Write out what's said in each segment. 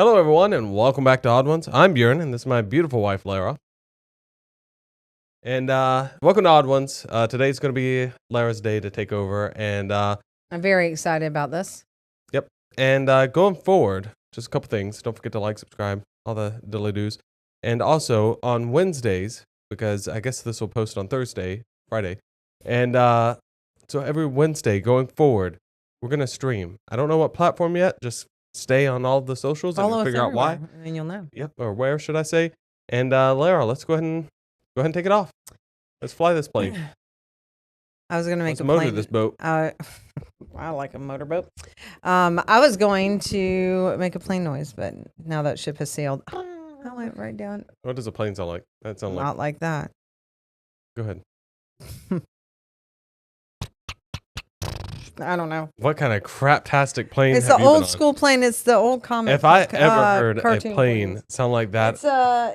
Hello, everyone, and welcome back to Odd Ones. I'm Bjorn, and this is my beautiful wife, Larra. And welcome to Odd Ones. Today's going to be Larra's day to take over, and I'm very excited about this. Yep. And going forward, just a couple things. Don't forget to like, subscribe, all the dilly-doos. And also on Wednesdays, because I guess this will post on Friday. And so every Wednesday going forward, we're going to stream. I don't know what platform yet. Just stay on all the socials and Follow us figure out why. and then you'll know. Yep, or where should I say? And Larra, let's go ahead and take it off. Let's fly this plane. I was going to make Let's a motor plane. this boat. I like a motorboat. I was going to make a plane noise, but now that ship has sailed, I went right down. What does a plane sound like? That sounds Not like that. Go ahead. I don't know. What kind of craptastic plane? It's have the you been old on? school plane. It's the old comic. If I ever heard a cartoon plane planes. sound like that,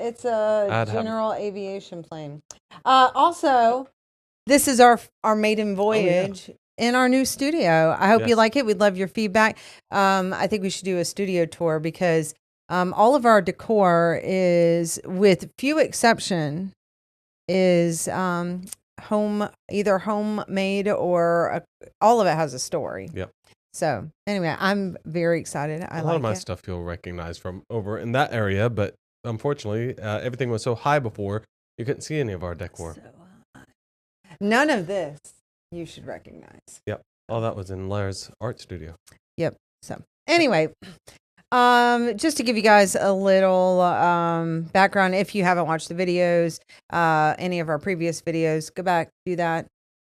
It's a general aviation plane. Also, this is our maiden voyage in our new studio. I hope you like it. We'd love your feedback. I think we should do a studio tour because all of our decor is, with few exception, is either homemade or all of it has a story. Yep. So anyway, I'm very excited. A lot of my stuff you'll recognize from over in that area, but unfortunately, everything was so high before you couldn't see any of our decor. None of this you should recognize. Yep. All that was in Larra's art studio. Yep. So anyway, just to give you guys a little background, if you haven't watched the videos, any of our previous videos, go back, do that.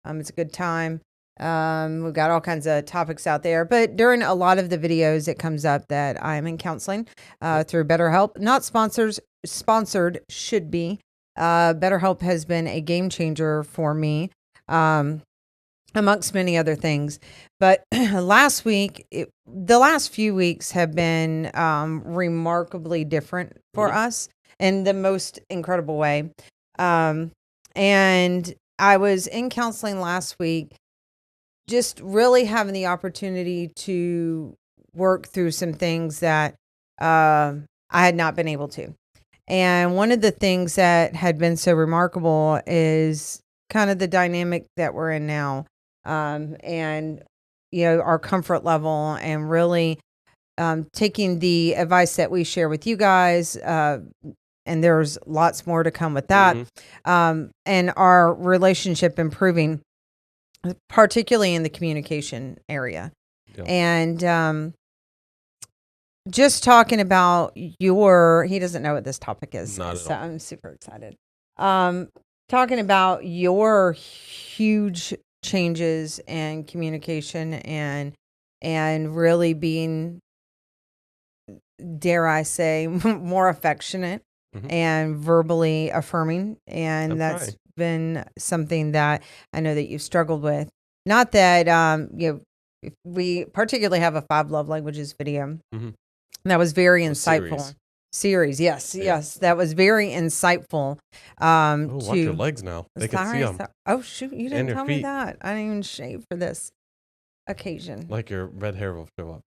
It's a good time. We've got all kinds of topics out there, but during a lot of the videos, it comes up that I'm in counseling through BetterHelp. Not sponsored, should be. BetterHelp has been a game changer for me, amongst many other things. But the last few weeks have been remarkably different for us in the most incredible way. And I was in counseling last week, just really having the opportunity to work through some things that I had not been able to. And one of the things that had been so remarkable is kind of the dynamic that we're in now, and our comfort level, and really taking the advice that we share with you guys, and there's lots more to come with that, and our relationship improving, particularly in the communication area. Yep. And just talking about he doesn't know what this topic is, Not at so all. I'm super excited. Talking about your huge changes in communication and really being, dare I say, more affectionate and verbally affirming. And that's been something that I know that you've struggled with. Not that, we particularly have a 5 love languages video. That was very insightful. Series. Yes. That was very insightful. Watch your legs now. They can see them. Oh, shoot. You didn't tell me feet. that. I didn't even shave for this occasion. Like your red hair will show up.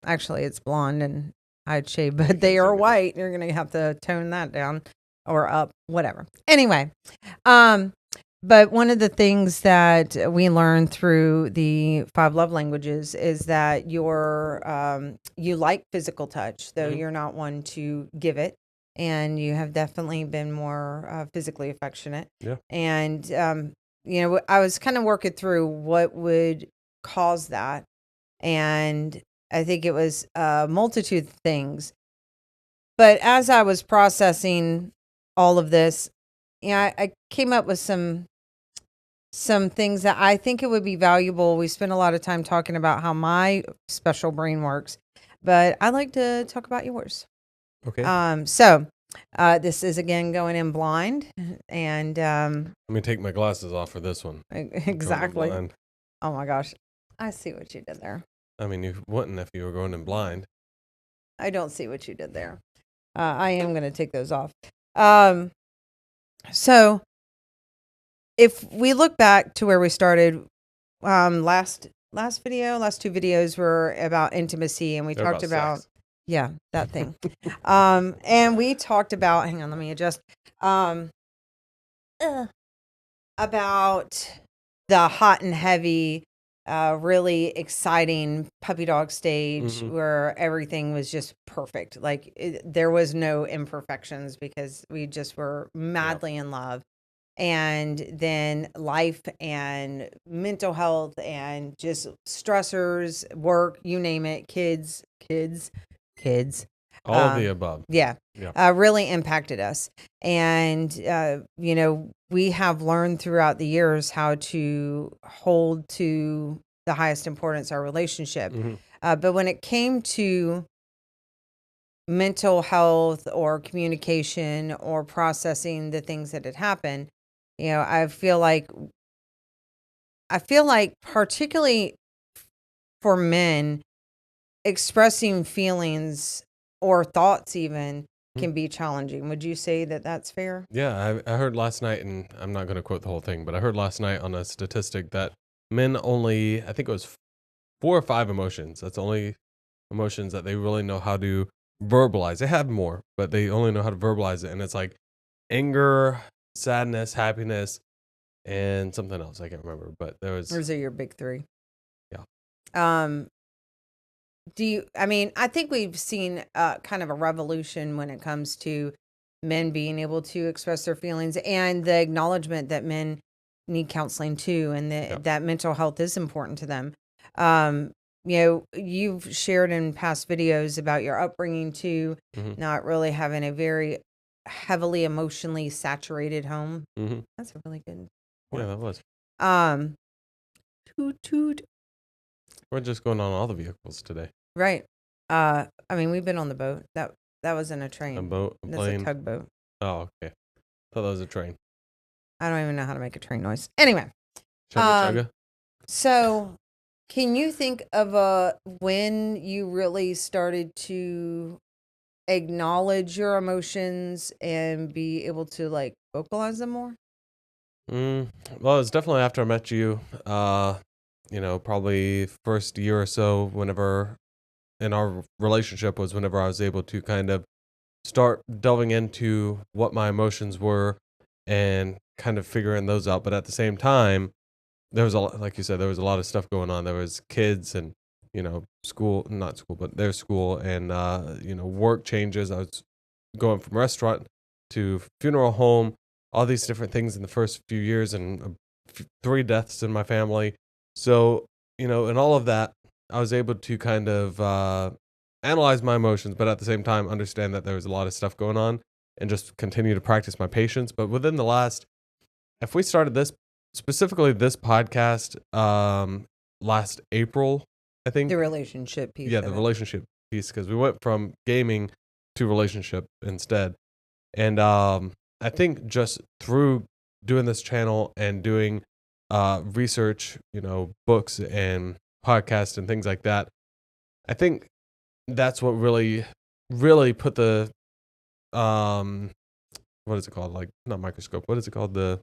Actually, it's blonde and I'd shave, but they are white. You're going to have to tone that down or up, whatever. Anyway, but one of the things that we learned through the 5 love languages is that you like physical touch, though you're not one to give it. And you have definitely been more physically affectionate. Yeah. And, I was kind of working through what would cause that. And I think it was a multitude of things. But as I was processing all of this, I came up with some things that I think it would be valuable. We spent a lot of time talking about how my special brain works, but I like to talk about yours. Okay. So this is again going in blind, and let me take my glasses off for this one. Exactly. Oh my gosh, I see what you did there. I mean, you wouldn't if you were going in blind. I don't see what you did there. I am going to take those off. So if we look back to where we started, last two videos were about intimacy, and we talked about Yeah, that thing. And we talked about, hang on, let me adjust. Um, about the hot and heavy, really exciting puppy dog stage Mhm. where everything was just perfect. Like there was no imperfections because we just were Yeah. madly in love. And then life and mental health and just stressors, work, you name it, kids. All of the above. Yeah, Yeah. really impacted us. And, we have learned throughout the years how to hold to the highest importance, our relationship. Mhm. But when it came to mental health or communication or processing the things that had happened, I feel like particularly for men, expressing feelings or thoughts even Mhm. can be challenging. Would you say that that's fair? Yeah, I heard last night, and I'm not going to quote the whole thing, but I heard last night on a statistic that men only, I think it was 4 or 5 emotions. That's the only emotions that they really know how to verbalize. They have more, but they only know how to verbalize it. And it's like anger, sadness, happiness, and something else. I can't remember, but there was, Those are your big three. yeah. Um, I think we've seen kind of a revolution when it comes to men being able to express their feelings and the acknowledgement that men need counseling too, and Yeah. that mental health is important to them. You've shared in past videos about your upbringing too, Hmm. not really having a very heavily emotionally saturated home. Hmm. That's a really good Yeah, point. that was. Um, toot toot. We're just going on all the vehicles today. Right. We've been on the boat. That wasn't a A train. boat, a That's a plane. tugboat. Oh, okay. Thought that was a train. I don't even know how to make a train noise. Anyway, Chugga um, chugga. so can you think of when you really started to acknowledge your emotions and be able to like vocalize them more? Well, it's definitely after I met you. Probably first year or so, whenever in our relationship was whenever I was able to kind of start delving into what my emotions were and kind of figuring those out. But at the same time, there was a lot, like you said, there was a lot of stuff going on. There was kids and, school, not school, but their school and, work changes. I was going from restaurant to funeral home, all these different things in the first few years and 3 deaths in my family. So, in all of that, I was able to kind of analyze my emotions, but at the same time, understand that there was a lot of stuff going on and just continue to practice my patience. But within the last, if we started this, specifically this podcast, last April, I think. The relationship piece Yeah, of the it. relationship piece, because we went from gaming to relationship instead. And I think just through doing this channel and doing research, books and podcasts and things like that, I think that's what really, really put the um, what is it called? Like not microscope. What is it called? The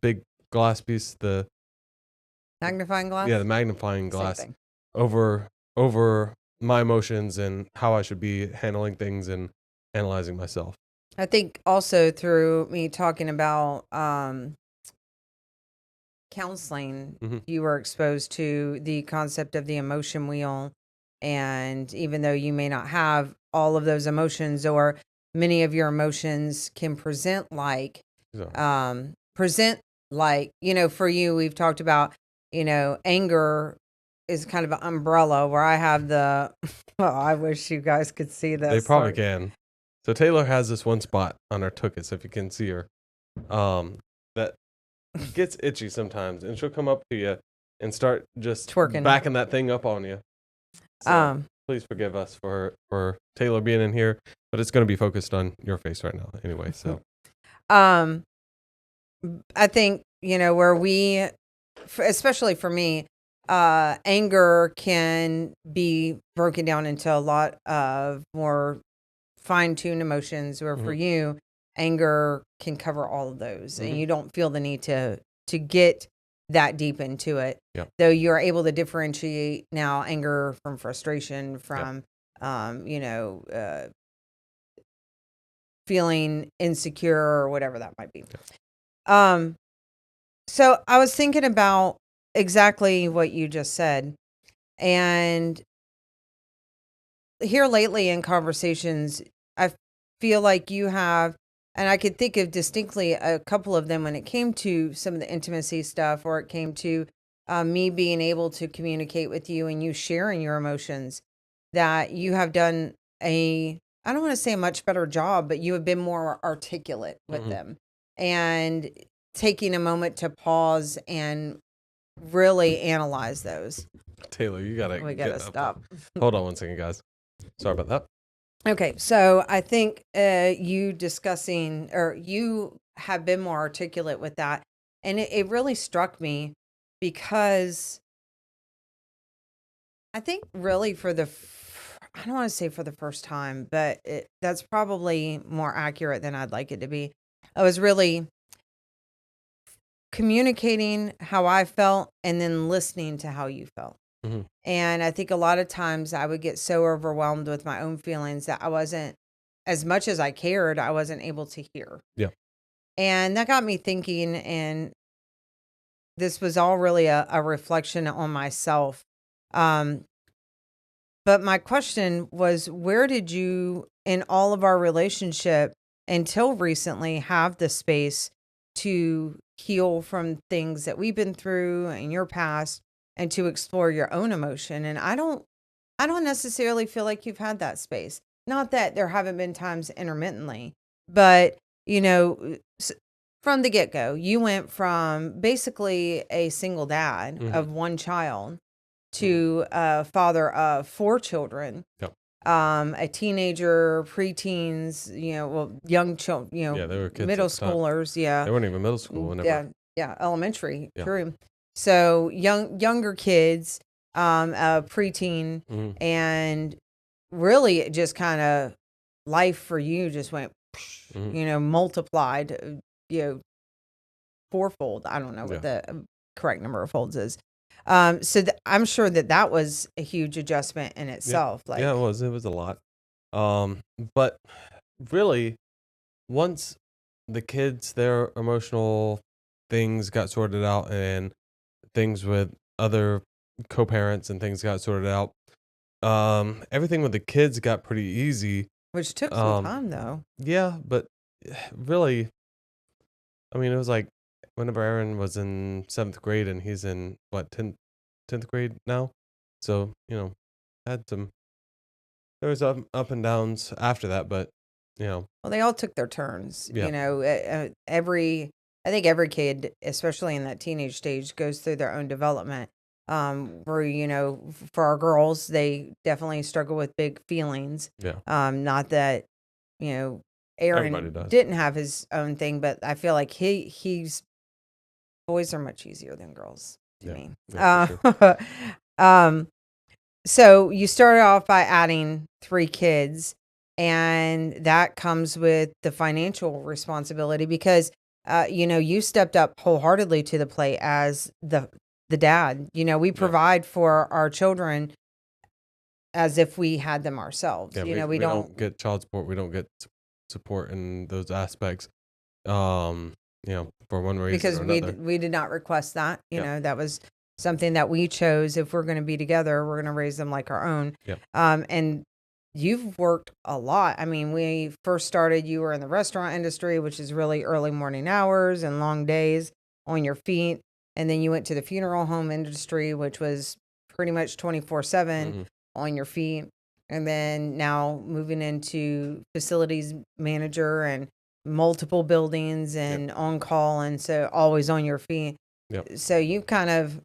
big glass piece. Magnifying glass? The magnifying Same glass thing. over my emotions and how I should be handling things and analyzing myself. I think also through me talking about counseling, Hmm. you were exposed to the concept of the emotion wheel. And even though you may not have all of those emotions, or many of your emotions can So, for you, we've talked about, anger is kind of an umbrella where I have the, well, I wish you guys could see they this. probably Sorry. can. So Taylor has this one spot on her tuchus, if you can see her, that gets itchy sometimes, and she'll come up to you and start just Twerking. backing that thing up on you. So please forgive us for Taylor being in here, but it's going to be focused on your face right now anyway. So I think, where especially for me, anger can be broken down into a lot of more fine-tuned emotions, where for mhm, you, anger can cover all of those, and mhm, you don't feel the need to get that deep into it. yeah, Though you're able to differentiate now anger from frustration, yeah, from you know, feeling insecure or whatever that might be. So I was thinking about exactly what you just said. And here lately in conversations, I feel like you have, and I could think of distinctly a couple of them when it came to some of the intimacy stuff, or it came to me being able to communicate with you and you sharing your emotions, that you have done I don't want to say a much better job, but you have been more articulate with them and taking a moment to pause and really analyze those. Taylor, you gotta We get gotta up. stop. Hold on one second, guys. Sorry about that. Okay, so I think you discussing, or you have been more articulate with that. And it really struck me because I think really I don't want to say for the first time, but that's probably more accurate than I'd like it to be. I was really communicating how I felt and then listening to how you felt. hmm And I think a lot of times I would get so overwhelmed with my own feelings that I wasn't, as much as I cared, I wasn't able to hear. Yeah. And that got me thinking, and this was all really a reflection on myself. Um, but my question was, where did you, in all of our relationship until recently, have the space to heal from things that we've been through in your past and to explore your own emotion? And I don't necessarily feel like you've had that space. Not that there haven't been times intermittently, but you know, from the get-go, you went from basically a single dad of one child to a father of four children, Yep. a teenager, preteens, well, young children, Yeah, they were kids middle at the time. schoolers, They weren't even middle school whenever. yeah, elementary, Yeah. true. So younger kids, a preteen, Mhm. and really it just kind of life for you just went, multiplied, fourfold. I don't know what the correct number of folds is. So I'm sure that was a huge adjustment in itself. Like, Yeah, it was. It was a lot. But really, once the kids, their emotional things got sorted out and things with other co-parents and things got sorted out, everything with the kids got pretty easy. which took some time though. Yeah, but really, I mean, it was like whenever Aaron was in 7th grade and he's in what, 10th grade now. So, had there was up and downs after that, but Well, they all took their turns. Yeah. I think every kid, especially in that teenage stage, goes through their own development. Where, for our girls, they definitely struggle with big feelings. yeah, Not that, everybody Aaron does. didn't have his own thing, but I feel like boys are much easier than girls to Yeah, me. yeah, for So you started off by adding 3 kids, and that comes with the financial responsibility because, you stepped up wholeheartedly to the plate as the dad. We provide for our children as if we had them ourselves. Yeah, We we don't get child support. We don't get support in those aspects. For one reason because or another. we did not request that. Yeah. That was something that we chose. If we're going to be together, we're going to raise them like our own. Yeah. And you've worked a lot. I mean, we first started, you were in the restaurant industry, which is really early morning hours and long days on your feet. And then you went to the funeral home industry, which was pretty much 24/7 on your feet. And then now moving into facilities manager and multiple buildings and on call, and so always on your feet. Yep. So you kind of,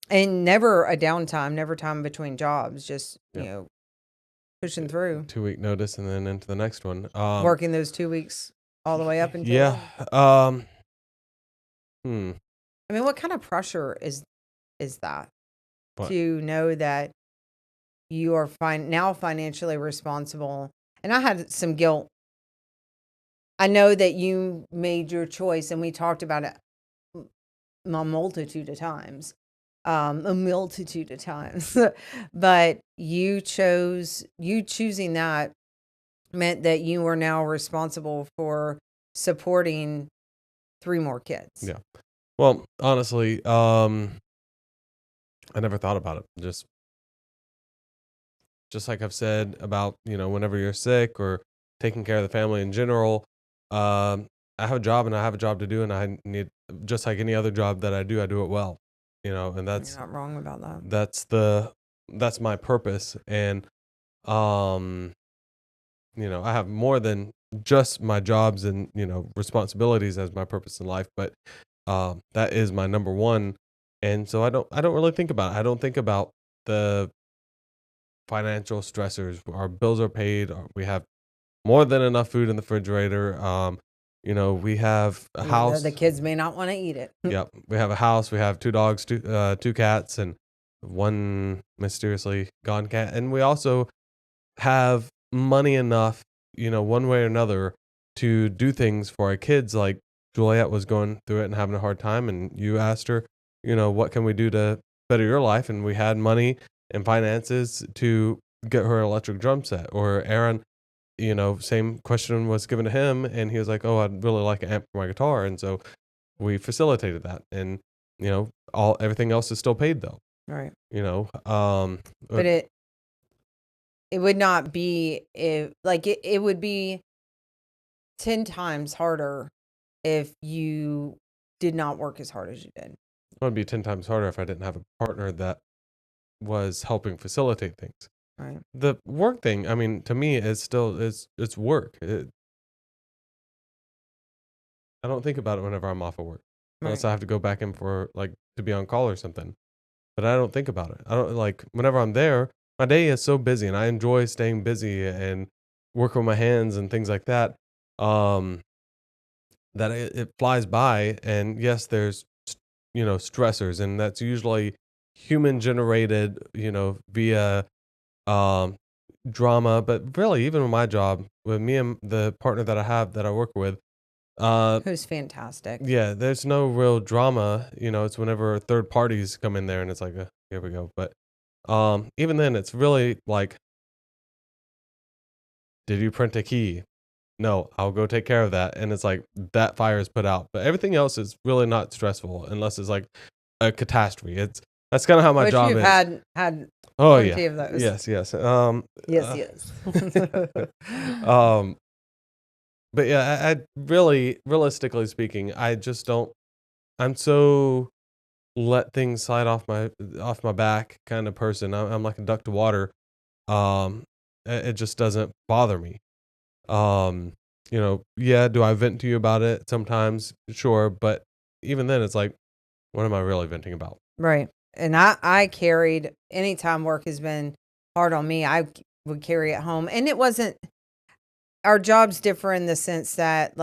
and never a downtime, never time between jobs, just pushing through, 2-week notice and then into the next one. working those 2 weeks all the way up until Yeah. I mean, what kind of pressure is that What? to know that you are now financially responsible? And I had some guilt. I know that you made your choice, and we talked about it a multitude of times. a multitude of times. But choosing that meant that you are now responsible for supporting 3 more kids. Yeah. Well, honestly, I never thought about it. Just like I've said about, whenever you're sick or taking care of the family in general, I have a job and I have a job to do, and I need, just like any other job that I do it well, and You're not wrong about that. that's my purpose. And, um, I have more than just my jobs and, responsibilities as my purpose in life, but, that is my number one. And so I don't really think about it. I don't think about the financial stressors. Our bills are paid. We have more than enough food in the refrigerator. We have a Even though house. the kids may not want to eat it. Yep, we have a house. We have 2 dogs, two cats, and one mysteriously gone cat. And we also have money enough, one way or another, to do things for our kids. Like Juliet was going through it and having a hard time, and you asked her, what can we do to better your life? And we had money and finances to get her an electric drum set. Or Aaron, same question was given to him, and he was like, "Oh, I'd really like an amp for my guitar," and so we facilitated that. And everything else is still paid though. Right. But It would not be it would be 10 times harder if you did not work as hard as you did. it would be 10 times harder if I didn't have a partner that was helping facilitate things. Right. The work thing, I mean, to me, is still it's work. I don't think about it whenever I'm off of work, unless Right. I have to go back in for to be on call or something. But I don't think about it. I don't whenever I'm there. My day is so busy, and I enjoy staying busy and working with my hands and things like that. Um, that it flies by, and yes, there's stressors, and that's usually human generated, via um drama. But really, even with my job, with me and the partner that I have that I work with, Who's fantastic. yeah, there's no real drama. It's whenever third parties come in there, and it's like, here we go. But even then, it's really like, did you print a key? No, I'll go take care of that. And it's like that fire is put out. But everything else is really not stressful unless it's like a catastrophe. That's kind of how my Which job you've is. had Oh plenty yeah. of those. Yes, yes. Yes. But yeah, I really, realistically speaking, I just don't. I'm so let things slide off my back kind of person. I'm like a duck to water. It just doesn't bother me. Yeah, do I vent to you about it sometimes? Sure, but even then, it's like, what am I really venting about? Right. And I carried, anytime work has been hard on me, I would carry it home. And it wasn't, our jobs differ in the sense that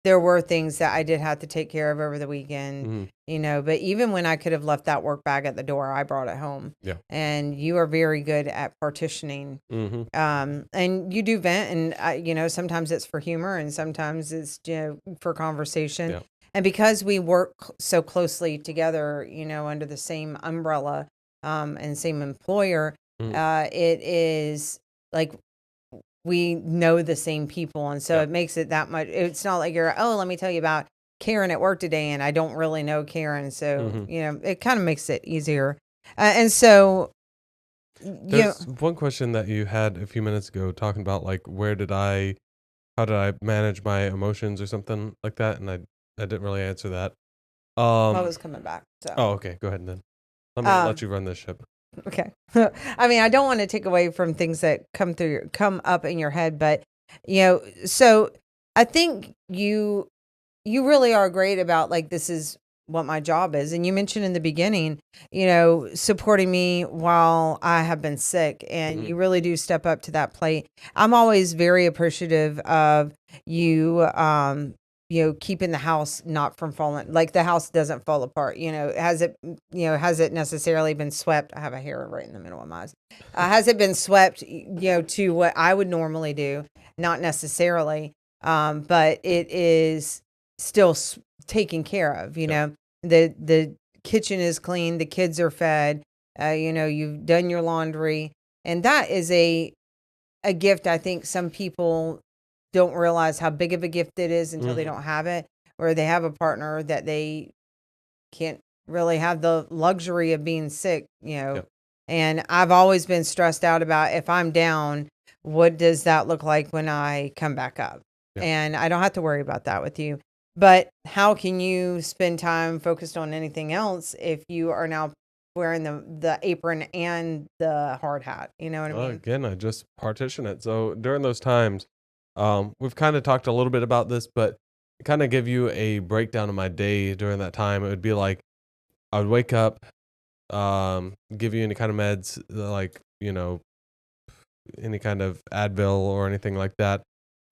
there were things that I did have to take care of over the weekend, but even when I could have left that work bag at the door, I brought it home. Yeah. And you are very good at partitioning. And you do vent, and sometimes it's for humor and sometimes it's, for conversation. Yeah. And because we work so closely together, under the same umbrella, and same employer, it is like we know the same people. And so it makes it that much. It's not like let me tell you about Karen at work today, and I don't really know Karen. So, it kind of makes it easier. And so, there's one question that you had a few minutes ago talking about how did I manage my emotions or something like that? And I didn't really answer that. I was coming back. So. Oh, okay. Go ahead then. Let me let you run this ship. Okay. I mean, I don't want to take away from things that come up in your head, but so I think you really are great about this is what my job is. And you mentioned in the beginning, supporting me while I have been sick, and you really do step up to that plate. I'm always very appreciative of you, keeping the house not from falling, the house doesn't fall apart. Has it necessarily been swept? I have a hair right in the middle of my eyes. Has it been swept, to what I would normally do? Not necessarily. But it is still taken care of, the kitchen is clean, the kids are fed, you've done your laundry. And that is a gift. I think some people don't realize how big of a gift it is until they don't have it, or they have a partner that they can't really have the luxury of being sick, Yep. And I've always been stressed out about, if I'm down, what does that look like when I come back up? Yep. And I don't have to worry about that with you. But how can you spend time focused on anything else if you are now wearing the apron and the hard hat? You know what I mean? Again, I just partition it. So during those times, we've kind of talked a little bit about this, but kind of give you a breakdown of my day during that time. It would be like I would wake up, give you any kind of meds, like, any kind of Advil or anything like that,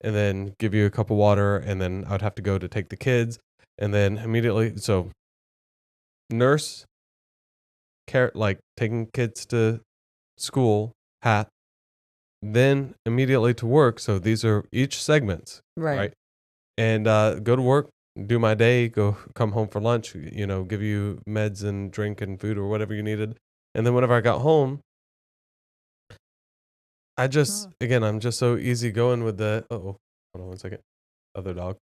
and then give you a cup of water, and then I would have to go to take the kids, and then immediately, so nurse, care, like taking kids to school, hat, then immediately to work. So these are each segments, right? And go to work, do my day, come home for lunch, give you meds and drink and food or whatever you needed. And then whenever I got home, I'm just so easy going with hold on one second. Other dog.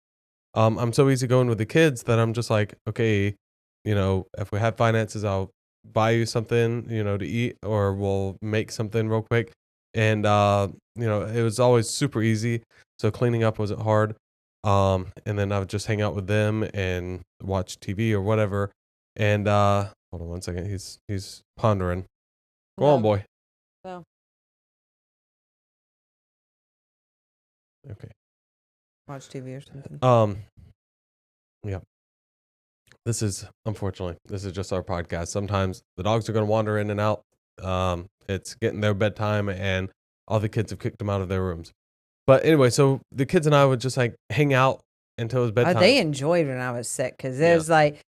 I'm so easy going with the kids that I'm just like, okay, if we have finances, I'll buy you something, to eat, or we'll make something real quick. And, it was always super easy. So cleaning up wasn't hard. And then I would just hang out with them and watch TV or whatever. And, hold on one second. He's pondering. Go on, boy. No. Okay. Watch TV or something. Yeah. This is just our podcast. Sometimes the dogs are going to wander in and out. It's getting their bedtime, and all the kids have kicked them out of their rooms. But anyway, so the kids and I would just like hang out until it was bedtime. They enjoyed when I was sick, because it was like,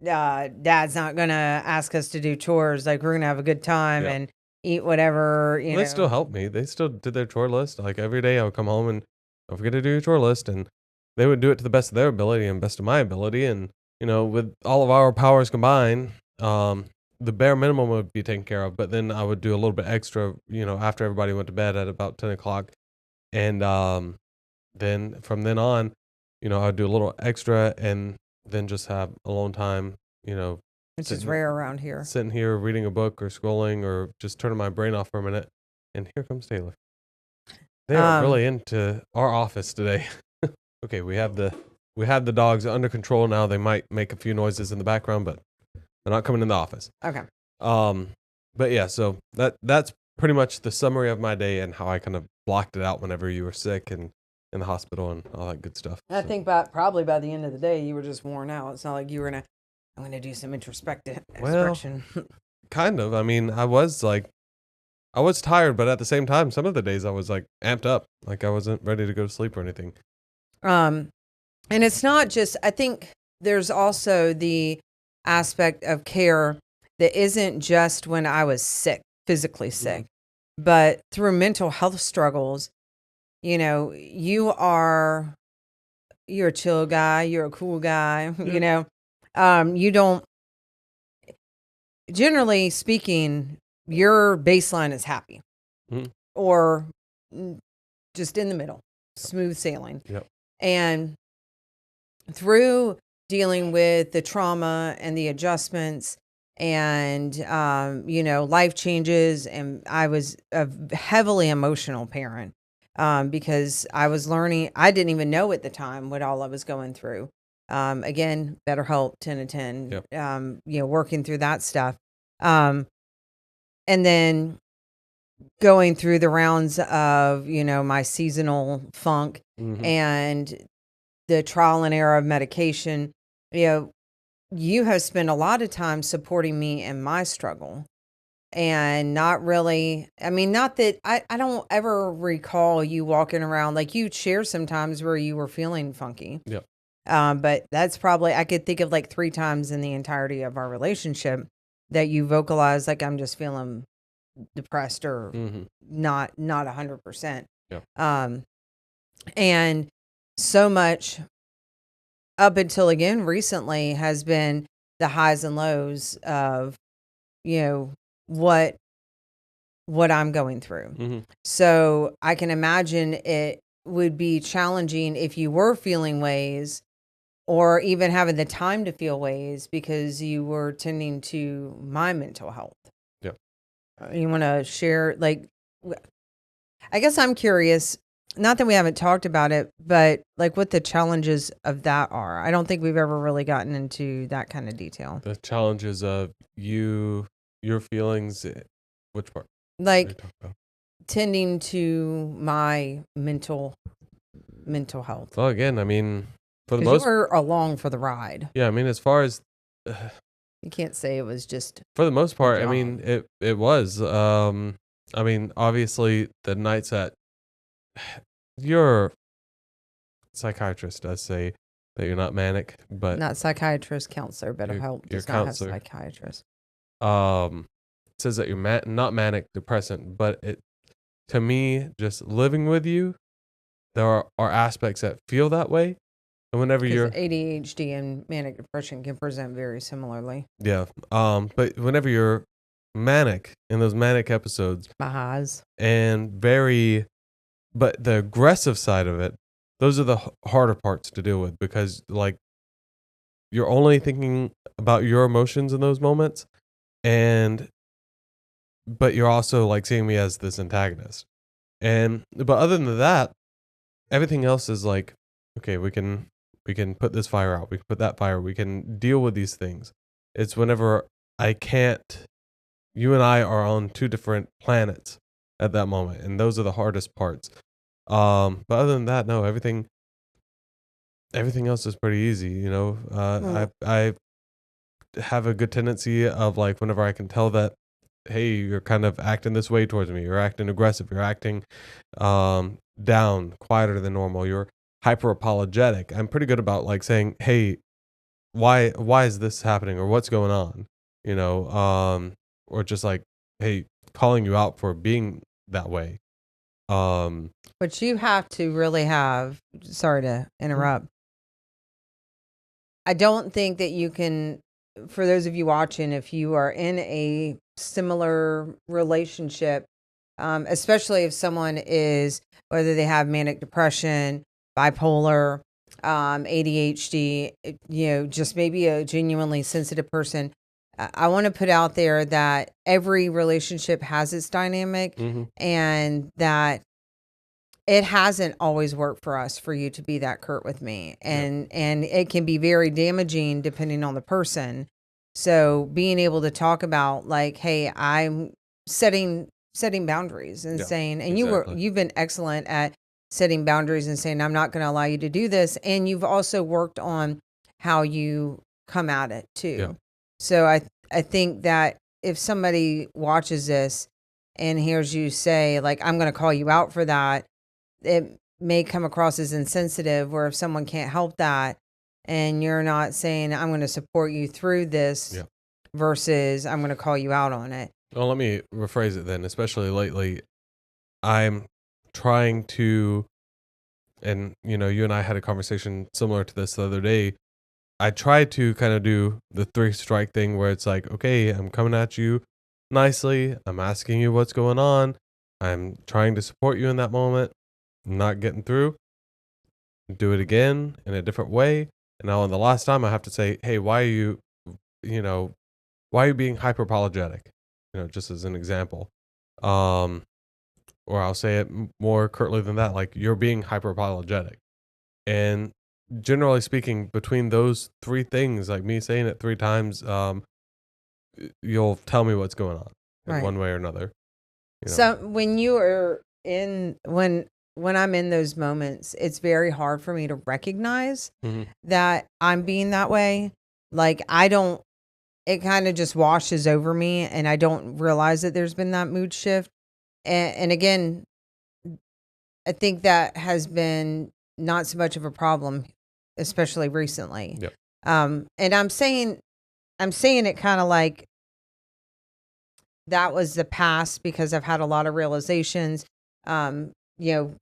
Dad's not gonna ask us to do chores. Like, we're gonna have a good time and eat whatever. They still helped me. They still did their chore list. Like every day, I would come home and don't forget to do your chore list, and they would do it to the best of their ability and best of my ability. And with all of our powers combined, the bare minimum would be taken care of. But then I would do a little bit extra, after everybody went to bed at about 10 o'clock, and then from then on, I would do a little extra, and then just have alone time, which is rare around here. Sitting here reading a book or scrolling or just turning my brain off for a minute. And here comes Taylor. They are really into our office today. Okay, we have the dogs under control now. They might make a few noises in the background, but they're not coming in the office. Okay. But yeah, so that's pretty much the summary of my day and how I kind of blocked it out whenever you were sick and in the hospital and all that good stuff. I think probably by the end of the day, you were just worn out. It's not like you were I'm going to do some introspection. Well, kind of. I mean, I was tired, but at the same time, some of the days I was like amped up. Like I wasn't ready to go to sleep or anything. And it's not just, I think there's also the aspect of care that isn't just when I was sick, physically sick, but through mental health struggles. You're a chill guy, you're a cool guy, you don't, generally speaking, your baseline is happy or just in the middle, smooth sailing. Yep. And through dealing with the trauma and the adjustments and, life changes, and I was a heavily emotional parent. Because I was learning, I didn't even know at the time what all I was going through. Again, BetterHelp, 10 of 10, working through that stuff. And then going through the rounds of, my seasonal funk and the trial and error of medication. You have spent a lot of time supporting me in my struggle. And not really, not that I don't ever recall you walking around, like you shared sometimes where you were feeling funky. Yep. But that's probably, I could think of like 3 times in the entirety of our relationship that you vocalized, like, I'm just feeling depressed or not 100%. Yep. And so much up until again recently has been the highs and lows of, you know, what I'm going through. Mm-hmm. So I can imagine it would be challenging if you were feeling ways or even having the time to feel ways because you were tending to my mental health. Yeah. You want to share, like, I guess I'm curious, not that we haven't talked about it, but like what the challenges of that are. I don't think we've ever really gotten into that kind of detail. The challenges of your feelings. Which part? What are you Like talking about? tending to my mental health. Well, again, I mean, for the Because you most, were along for the ride. yeah, I mean, as far as You can't say it was just for the most part, I mean, John. it was. I mean, obviously, the nights that your psychiatrist does say that you're not manic, but Not psychiatrist, counselor. BetterHelp your does not have counselor psychiatrist. um says that you're not manic depressant, but it to me, just living with you, there are aspects that feel that way, and whenever Because you're ADHD and manic depression can present very similarly. yeah, but whenever you're manic in those manic episodes My highs. and very but the aggressive side of it, those are the harder parts to deal with because like you're only thinking about your emotions in those moments, and but you're also like seeing me as this antagonist. And but other than that, everything else is like, okay, we can put this fire out, we can put that fire, we can deal with these things. It's whenever I can't, you and I are on two different planets at that moment, and those are the hardest parts. But other than that, no, everything else is pretty easy. You know, I have a good tendency of like whenever I can tell that, hey, you're kind of acting this way towards me, you're acting aggressive, you're acting down, quieter than normal, you're hyper apologetic. I'm pretty good about like saying, hey, why is this happening or what's going on? You know, or just like, hey, calling you out for being that way. Um But you have to really have, sorry to interrupt. I don't think that you can, for those of you watching, if you are in a similar relationship, especially if someone is, whether they have manic depression, bipolar, ADHD, just maybe a genuinely sensitive person. I want to put out there that every relationship has its dynamic mhm. and that it hasn't always worked for us for you to be that curt with me, Yep. and it can be very damaging depending on the person. So being able to talk about like, hey, I'm setting boundaries and Yeah. saying, and Exactly. you've been excellent at setting boundaries and saying, I'm not going to allow you to do this, and you've also worked on how you come at it Yeah. too. So I think that if somebody watches this and hears you say like, I'm going to call you out for that, it may come across as insensitive, or if someone can't help that and you're not saying, I'm going to support you through this Yeah. versus I'm going to call you out on it. Well, let me rephrase it then. Especially lately, I'm trying to, and you know, you and I had a conversation similar to this the other day. I try to kind of do the three strike thing where it's like, okay, I'm coming at you nicely. I'm asking you what's going on. I'm trying to support you in that moment. I'm not getting through. Do it again in a different way. And now, on the last time, I have to say, hey, why are you, you know, why are you being hyper apologetic? You know, just as an example. Um, or I'll say it more curtly than that, like you're being hyper apologetic. And generally speaking, between those three things, like me saying it three times, you'll tell me what's going on in Right. one way or another. You know, So when you are in, when I'm in those moments, it's very hard for me to recognize hmm that I'm being that way. Like I don't, it kind of just washes over me and I don't realize that there's been that mood shift. And again, I think that has been not so much of a problem, especially recently. Yep. And I'm saying it kind of like that was the past because I've had a lot of realizations. Um, you know,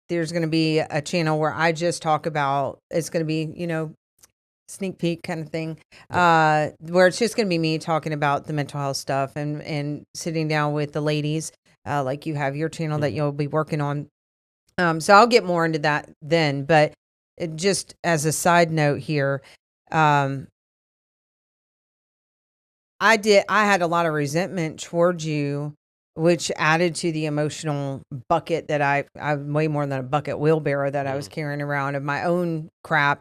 there's going to be a channel where I just talk about, it's going to be, sneak peek kind of thing, where it's just going to be me talking about the mental health stuff and sitting down with the ladies, like you have your channel that you'll be working on. So I'll get more into that then, but just as a side note here, um, I had a lot of resentment towards you, which added to the emotional bucket that I'm way more than a bucket wheelbarrow that I was carrying around of my own crap.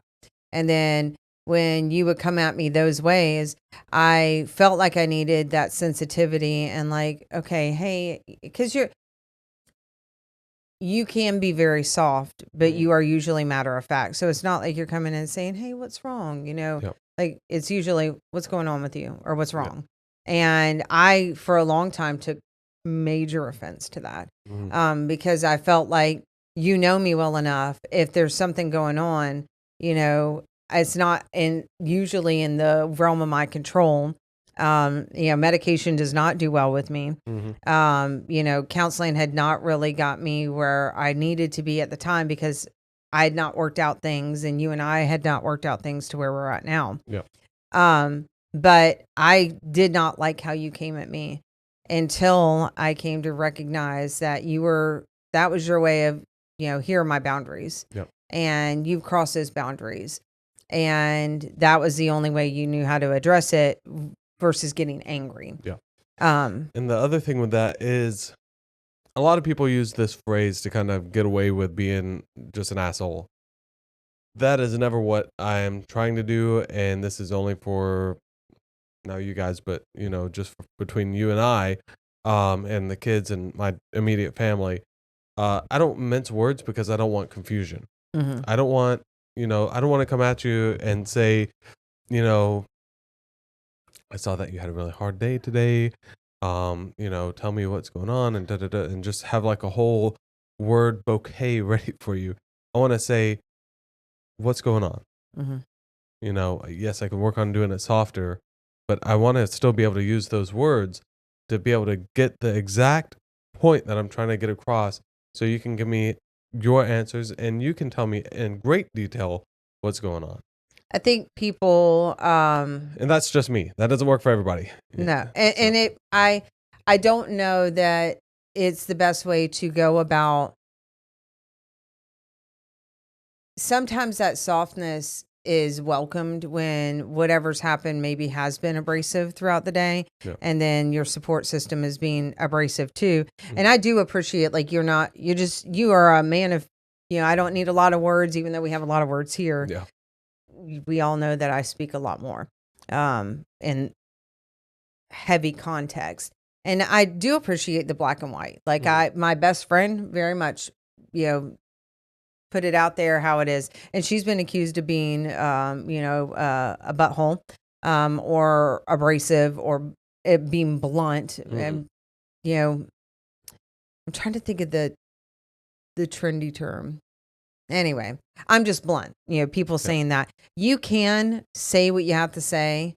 And then when you would come at me those ways, I felt like I needed that sensitivity and like, okay, hey, because you can be very soft, but you are usually matter of fact. So it's not like you're coming in and saying, hey, what's wrong? Yep. Like it's usually what's going on with you or what's wrong. And I, for a long time, took major offense to that, because I felt like you know me well enough. If there's something going on, it's not usually in the realm of my control. Medication does not do well with me. Counseling had not really got me where I needed to be at the time because I had not worked out things and you and I had not worked out things to where we're at now. Yeah. But I did not like how you came at me until I came to recognize that that was your way of, here are my boundaries. Yep. And you've crossed those boundaries. And that was the only way you knew how to address it versus getting angry. Yeah. And the other thing with that is a lot of people use this phrase to kind of get away with being just an asshole. That is never what I am trying to do. And this is only for now you guys, but just between you and I, and the kids and my immediate family. I don't mince words because I don't want confusion. I don't want, I don't want to come at you and say, I saw that you had a really hard day today. Tell me what's going on and and just have like a whole word bouquet ready for you. I want to say, what's going on? Yes, I can work on doing it softer, but I want to still be able to use those words to be able to get the exact point that I'm trying to get across. So you can give me your answers and you can tell me in great detail what's going on. I think people, and that's just me. That doesn't work for everybody. No. And I don't know that it's the best way to go about. Sometimes that softness is welcomed when whatever's happened maybe has been abrasive throughout the day. Yeah. And then your support system is being abrasive too. And I do appreciate, like, you are a man of, I don't need a lot of words, even though we have a lot of words here. Yeah. We all know that I speak a lot more, in heavy context. And I do appreciate the black and white. Like my best friend very much, put it out there how it is. And she's been accused of being, a butthole, or abrasive or it being blunt. And, I'm trying to think of the trendy term. Anyway, I'm just blunt. People saying that you can say what you have to say.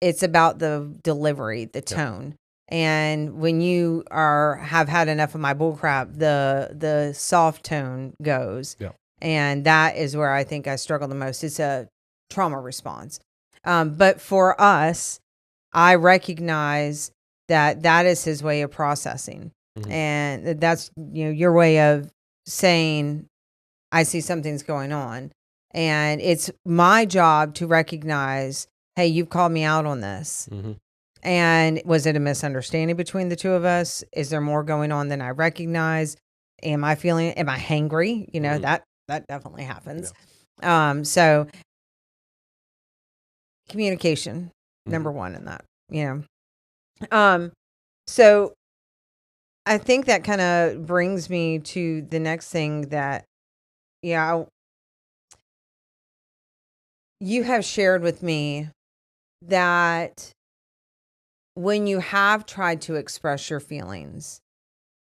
It's about the delivery, the tone. And when you have had enough of my bullcrap, the soft tone goes. Yeah. And that is where I think I struggle the most. It's a trauma response. But for us, I recognize that is his way of processing. And that's, your way of saying, I see something's going on. And it's my job to recognize, hey, you've called me out on this. And was it a misunderstanding between the two of us? Is there more going on than I recognize? Am I hangry? That definitely happens. Yeah. So communication, number one in that, so I think that kind of brings me to the next thing that, you have shared with me that when you have tried to express your feelings,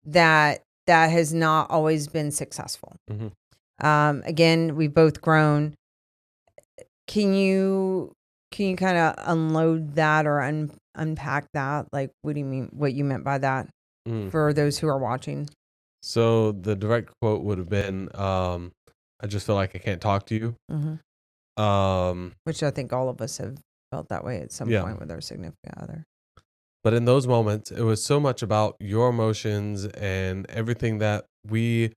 that has not always been successful. Again, we've both grown. Can you kind of unload that or unpack that? Like, what do you mean? What you meant by that for those who are watching? So the direct quote would have been, "I just feel like I can't talk to you." Which I think all of us have felt that way at some Yeah. point with our significant other. But in those moments, it was so much about your emotions and everything that we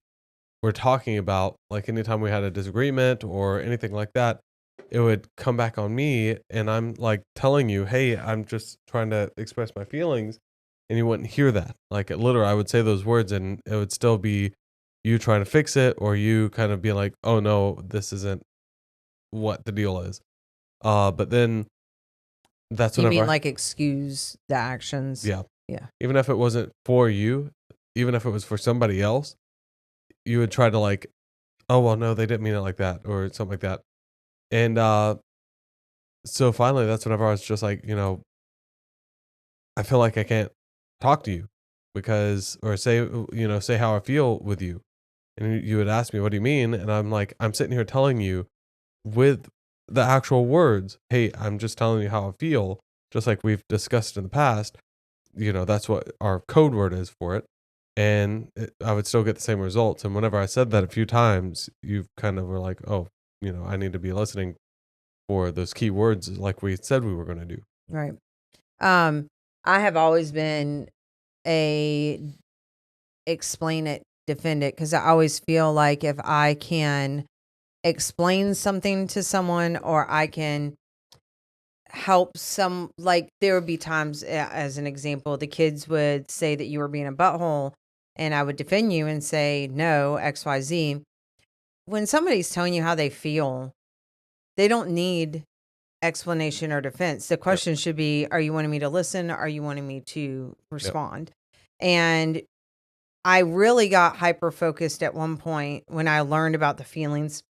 were talking about. Like anytime we had a disagreement or anything like that, it would come back on me. And I'm like telling you, hey, I'm just trying to express my feelings. And you wouldn't hear that. Like literally, I would say those words and it would still be you trying to fix it or you kind of being like, oh no, this isn't what the deal is. But then that's You whenever mean like excuse the actions? yeah. Yeah. Even if it wasn't for you, even if it was for somebody else, you would try to like, oh well, no, they didn't mean it like that, or something like that. And so finally, that's whenever I was just like, I feel like I can't talk to you because, or say, say how I feel with you. And you would ask me, what do you mean? And I'm like, I'm sitting here telling you with the actual words, hey, I'm just telling you how I feel, just like we've discussed in the past. That's what our code word is for it. And I would still get the same results. And whenever I said that a few times, you kind of were like, oh, I need to be listening for those key words like we said we were going to do. Right. I have always been a explain it, defend it, because I always feel like if I can explain something to someone or I can help like there would be times, as an example, the kids would say that you were being a butthole and I would defend you and say, no, XYZ. When somebody's telling you how they feel, they don't need explanation or defense. The question should be, are you wanting me to listen? Are you wanting me to respond? And I really got hyper focused at one point when I learned about the feelings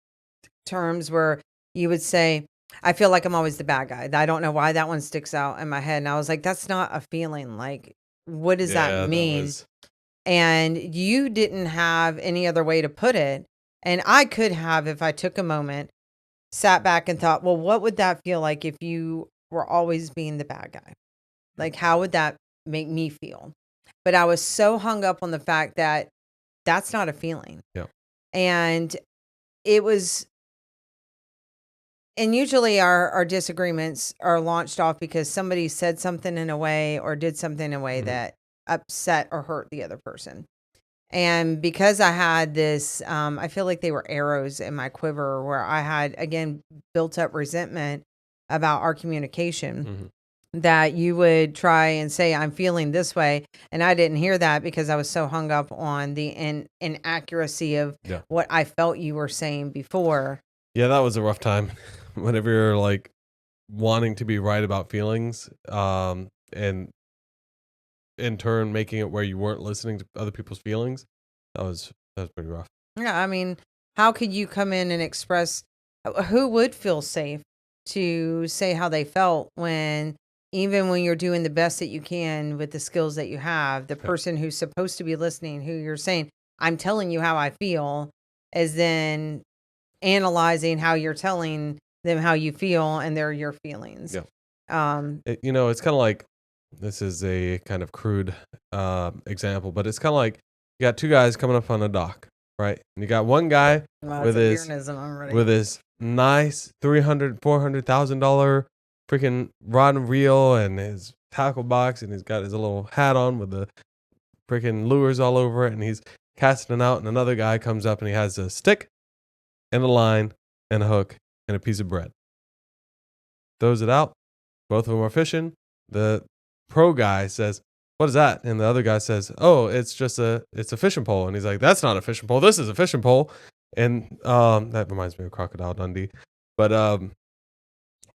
terms where you would say, I feel like I'm always the bad guy. I don't know why that one sticks out in my head. And I was like, that's not a feeling. Like, what does that mean? And you didn't have any other way to put it. And I could have, if I took a moment, sat back and thought, well, what would that feel like if you were always being the bad guy? Like, how would that make me feel? But I was so hung up on the fact that that's not a feeling. Yeah. And it was, and usually our disagreements are launched off because somebody said something in a way or did something in a way that upset or hurt the other person. And because I had this, I feel like they were arrows in my quiver where I had, again, built up resentment about our communication. That you would try and say, I'm feeling this way. And I didn't hear that because I was so hung up on the inaccuracy of what I felt you were saying before. Yeah, that was a rough time. Whenever you're like wanting to be right about feelings, and in turn making it where you weren't listening to other people's feelings, that was pretty rough. Yeah, I mean, how could you come in and express who would feel safe to say how they felt when even when you're doing the best that you can with the skills that you have, the person who's supposed to be listening, who you're saying, I'm telling you how I feel, is then analyzing how you're telling them how you feel and they're your feelings. Yeah. It's kind of like, this is a kind of crude example, but it's kind of like you got two guys coming up on a dock, right? And you got one guy with his nice $300,000-$400,000 freaking rod and reel and his tackle box, and he's got his little hat on with the freaking lures all over it, and he's casting it out. And another guy comes up and he has a stick and a line and a hook and a piece of bread. Throws it out. Both of them are fishing. The pro guy says, what is that? And the other guy says, oh, it's a fishing pole. And he's like, that's not a fishing pole. This is a fishing pole. And that reminds me of Crocodile Dundee.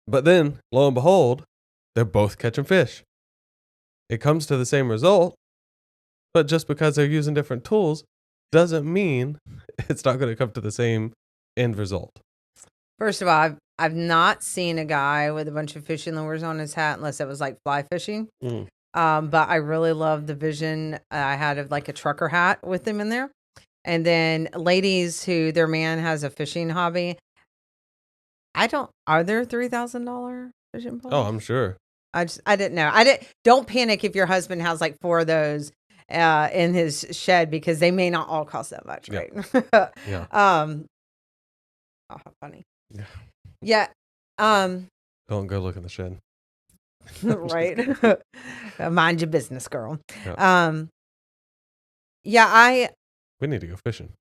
But then, lo and behold, they're both catching fish. It comes to the same result, but just because they're using different tools doesn't mean it's not going to come to the same end result. First of all, I've not seen a guy with a bunch of fishing lures on his hat unless it was like fly fishing. But I really love the vision I had of like a trucker hat with them in there. And then ladies who their man has a fishing hobby. Are there $3,000 fishing poles? Oh, I'm sure. I didn't know. Don't panic if your husband has like 4 of those in his shed because they may not all cost that much, right? Yeah. Oh, how funny. Yeah. Yeah. Don't go look in the shed. Right. Mind your business, girl. Yeah. Yeah, We need to go fishing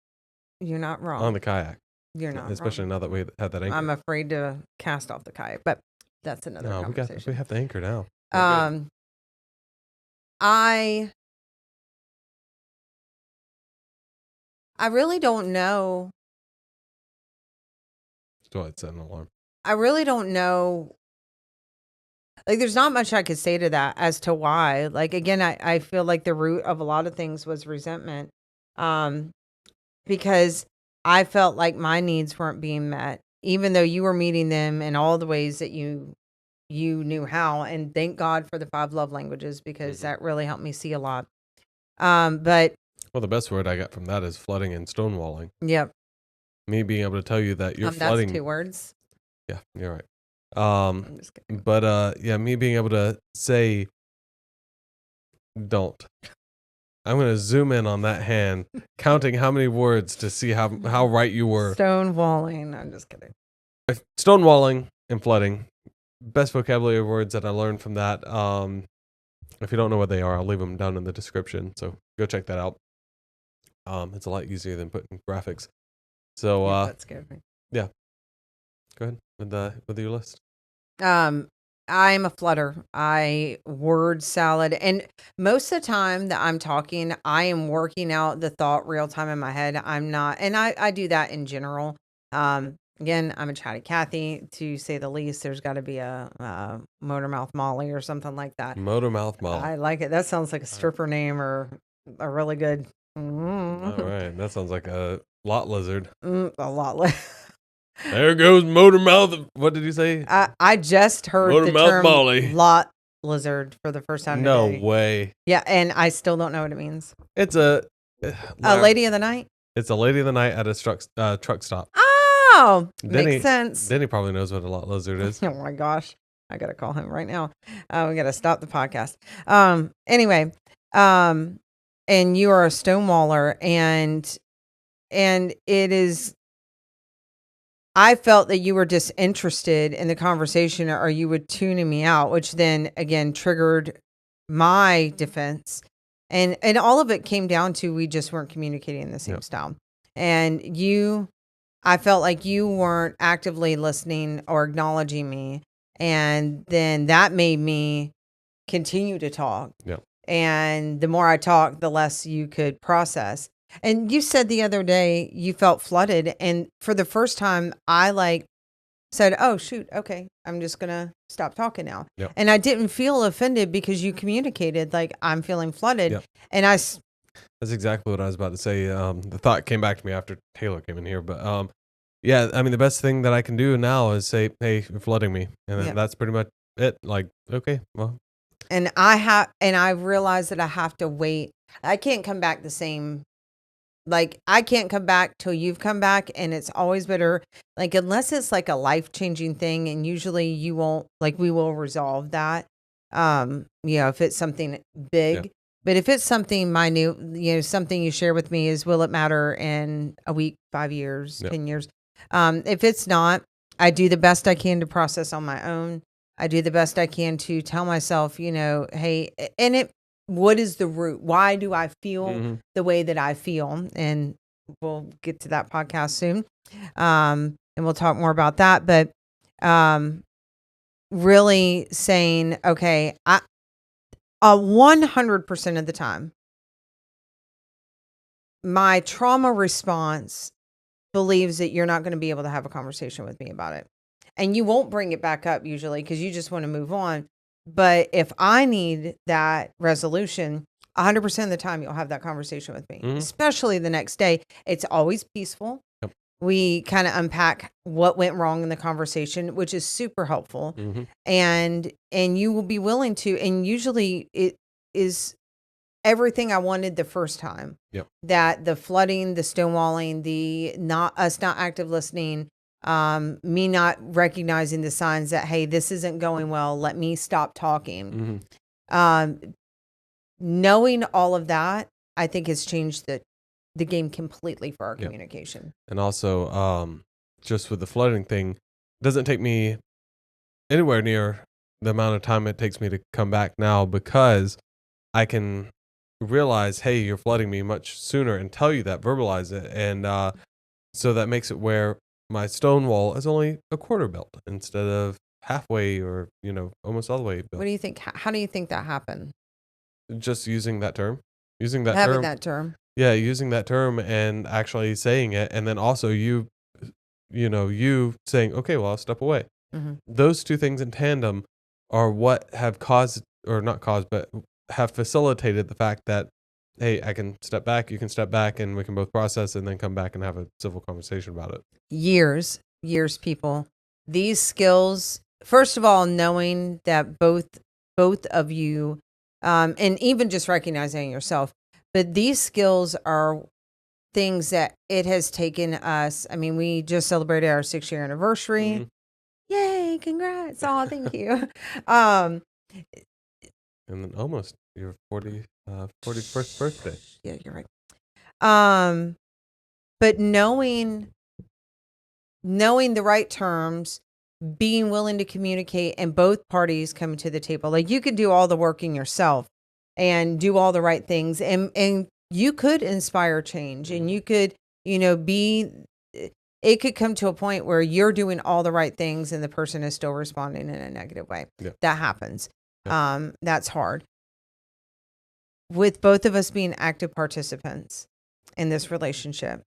you're not wrong. on the kayak, You're not especially wrong. now that we have that anchor. I'm afraid to cast off the kayak, but that's another No, conversation. we have the anchor now. We're good. I really don't know. Go ahead, set an alarm. I really don't know. Like, there's not much I could say to that as to why. Like, again, I feel like the root of a lot of things was resentment. Because I felt like my needs weren't being met, even though you were meeting them in all the ways that you knew how. And thank God for the 5 love languages, because that really helped me see a lot. But Well, the best word I got from that is flooding and stonewalling. yep, Me being able to tell you that you're that's flooding. 2 words. Yeah, you're right. I'm just kidding. But yeah, me being able to say, don't. I'm going to zoom in on that hand, counting how many words to see how right you were. Stonewalling. I'm just kidding. Stonewalling and flooding. Best vocabulary words that I learned from that. If you don't know what they are, I'll leave them down in the description. So go check that out. It's a lot easier than putting graphics. So Yeah, that scared me. yeah, go ahead with your list. I'm a flutter. I word salad. And most of the time that I'm talking, I am working out the thought real time in my head. I'm not, and I do that in general. Again, I'm a chatty Cathy, to say the least. There's got to be a motor mouth Molly or something like that. Motor mouth Molly. I like it. That sounds like a stripper name, or a really good. All right. That sounds like a lot lizard. A lot. There goes motor mouth. What did you say? I just heard Motor the mouth term Molly. lot lizard for the first time No today. way. Yeah, and I still don't know what it means. It's a lady of the night? It's a lady of the night at a truck stop. Oh, makes sense. Denny probably knows what a lot lizard is. Oh my gosh. I got to call him right now. We got to stop the podcast. Anyway, and you are a stonewaller, and it is, I felt that you were disinterested in the conversation, or you would tuning me out, which then again triggered my defense. And all of it came down to, we just weren't communicating in the same style. And I felt like you weren't actively listening or acknowledging me. And then that made me continue to talk. Yeah. And the more I talked, the less you could process. And you said the other day you felt flooded. And for the first time, I said, oh, shoot. Okay. I'm just going to stop talking now. Yep. And I didn't feel offended, because you communicated like, I'm feeling flooded. Yep. And that's exactly what I was about to say. The thought came back to me after Taylor came in here, but yeah, I mean, the best thing that I can do now is say, hey, you're flooding me. And then that's pretty much it. Like, okay, well. And I've realized that I have to wait. I can't come back the same. Like, I can't come back till you've come back. And it's always better, like, unless it's like a life-changing thing. And usually you won't, like, we will resolve that. If it's something big. Yeah. But if it's something minute, something you share with me is, will it matter in a week, 5 years, 10 years? If it's not, I do the best I can to process on my own. I do the best I can to tell myself, hey, and what is the root? Why do I feel the way that I feel? And we'll get to that podcast soon. And we'll talk more about that. But really saying, okay, 100% of the time, my trauma response believes that you're not going to be able to have a conversation with me about it. And you won't bring it back up usually, because you just want to move on. But if I need that resolution, 100% of the time you'll have that conversation with me, especially the next day. It's always peaceful. Yep. We kind of unpack what went wrong in the conversation, which is super helpful. And you will be willing to, and usually it is everything I wanted the first time. Yep. That the flooding, the stonewalling, the not active listening, me not recognizing the signs that, hey, this isn't going well, let me stop talking. Knowing all of that, I think has changed the game completely for our communication. And also, just with the flooding thing, doesn't take me anywhere near the amount of time it takes me to come back now, because I can realize, hey, you're flooding me much sooner, and tell you that, verbalize it. And so that makes it where my stone wall is only a quarter built instead of halfway, or, almost all the way What built. do you think? How do you think that happened? Just using that term, using that Having term. that term. Yeah, using that term and actually saying it. And then also you saying, okay, well, I'll step away. Mm-hmm. Those two things in tandem are what have caused, or not caused, but have facilitated the fact that, hey, I can step back, you can step back, and we can both process and then come back and have a civil conversation about it. Years, people. These skills, first of all, knowing that both of you, and even just recognizing yourself, but these skills are things that it has taken us. I mean, we just celebrated our 6-year anniversary. Yay, congrats. Oh, thank you. And then almost your 41st birthday. Yeah, you're right. But knowing the right terms, being willing to communicate, and both parties coming to the table. Like, you could do all the working yourself and do all the right things, and you could inspire change, and you could, it could come to a point where you're doing all the right things and the person is still responding in a negative way. Yeah. That happens. Yeah. That's hard. With both of us being active participants in this relationship,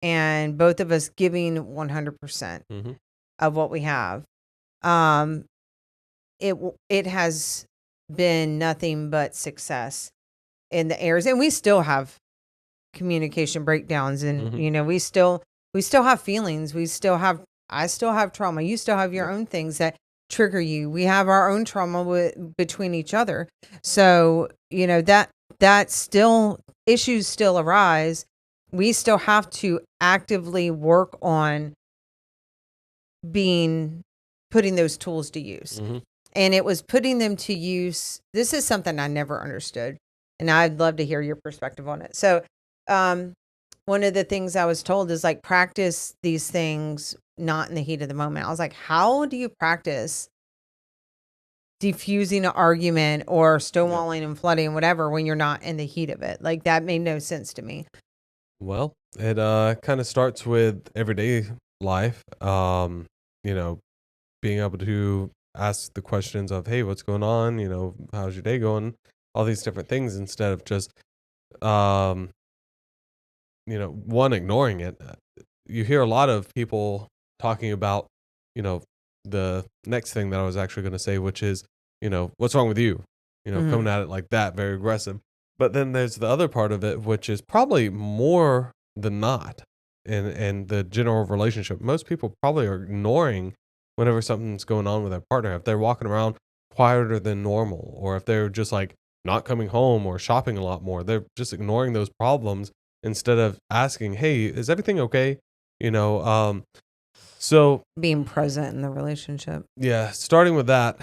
and both of us giving 100% of what we have, it has been nothing but success in the areas. And we still have communication breakdowns, and we still have feelings. I still have trauma. You still have your own things that trigger you. We have our own trauma between each other. So, that still, issues still arise. We still have to actively work on putting those tools to use. And it was putting them to use. This is something I never understood, and I'd love to hear your perspective on it. So, one of the things I was told is, like, practice these things not in the heat of the moment. I was like, how do you practice diffusing an argument or stonewalling and flooding, whatever, when you're not in the heat of it? Like, that made no sense to me. Well, it kind of starts with everyday life. Being able to ask the questions of, hey, what's going on? How's your day going? All these different things, instead of just, one, ignoring it. You hear a lot of people talking about, the next thing that I was actually going to say, which is, what's wrong with you? Coming at it like that, very aggressive. But then there's the other part of it, which is probably more than not in the general relationship. Most people probably are ignoring whenever something's going on with their partner. If they're walking around quieter than normal, or if they're just like not coming home or shopping a lot more, they're just ignoring those problems instead of asking, hey, is everything okay? So Being present in the relationship. Yeah, starting with that,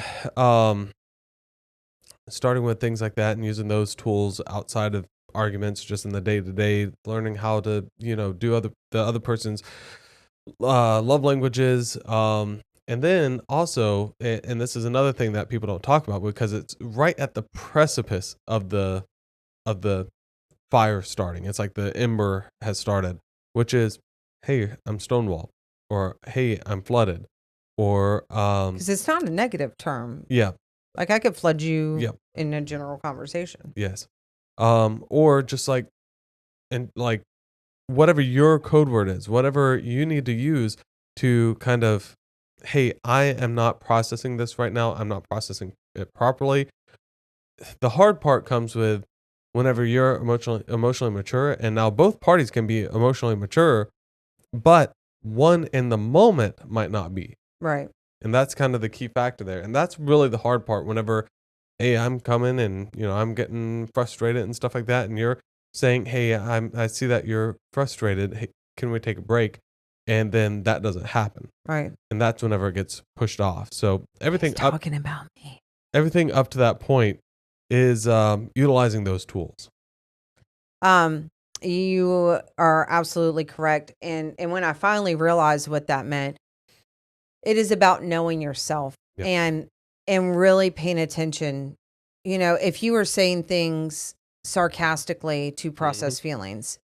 starting with things like that, and using those tools outside of arguments, just in the day to day, learning how to, do the other person's love languages. And then also, and this is another thing that people don't talk about, because it's right at the precipice of the fire starting. It's like the ember has started, which is, hey, I'm stonewalled, or hey, I'm flooded, or Because it's not a negative term. yeah, Like, I could flood you in a general conversation. yes, or just like, and like, whatever your code word is, whatever you need to use to kind of, hey, I am not processing this right now. I'm not processing it properly. The hard part comes with whenever you're emotionally mature, and now both parties can be emotionally mature, but one in the moment might not be. Right. And that's kind of the key factor there. And that's really the hard part whenever, hey, I'm coming and, I'm getting frustrated and stuff like that. And you're saying, hey, I see that you're frustrated. Hey, can we take a break? And then that doesn't happen. Right. And that's whenever it gets pushed off. So everything He's talking about me. Everything up to that point is utilizing those tools. You are absolutely correct. And when I finally realized what that meant, it is about knowing yourself Yep. and really paying attention. You know, if you are saying things sarcastically to process feelings,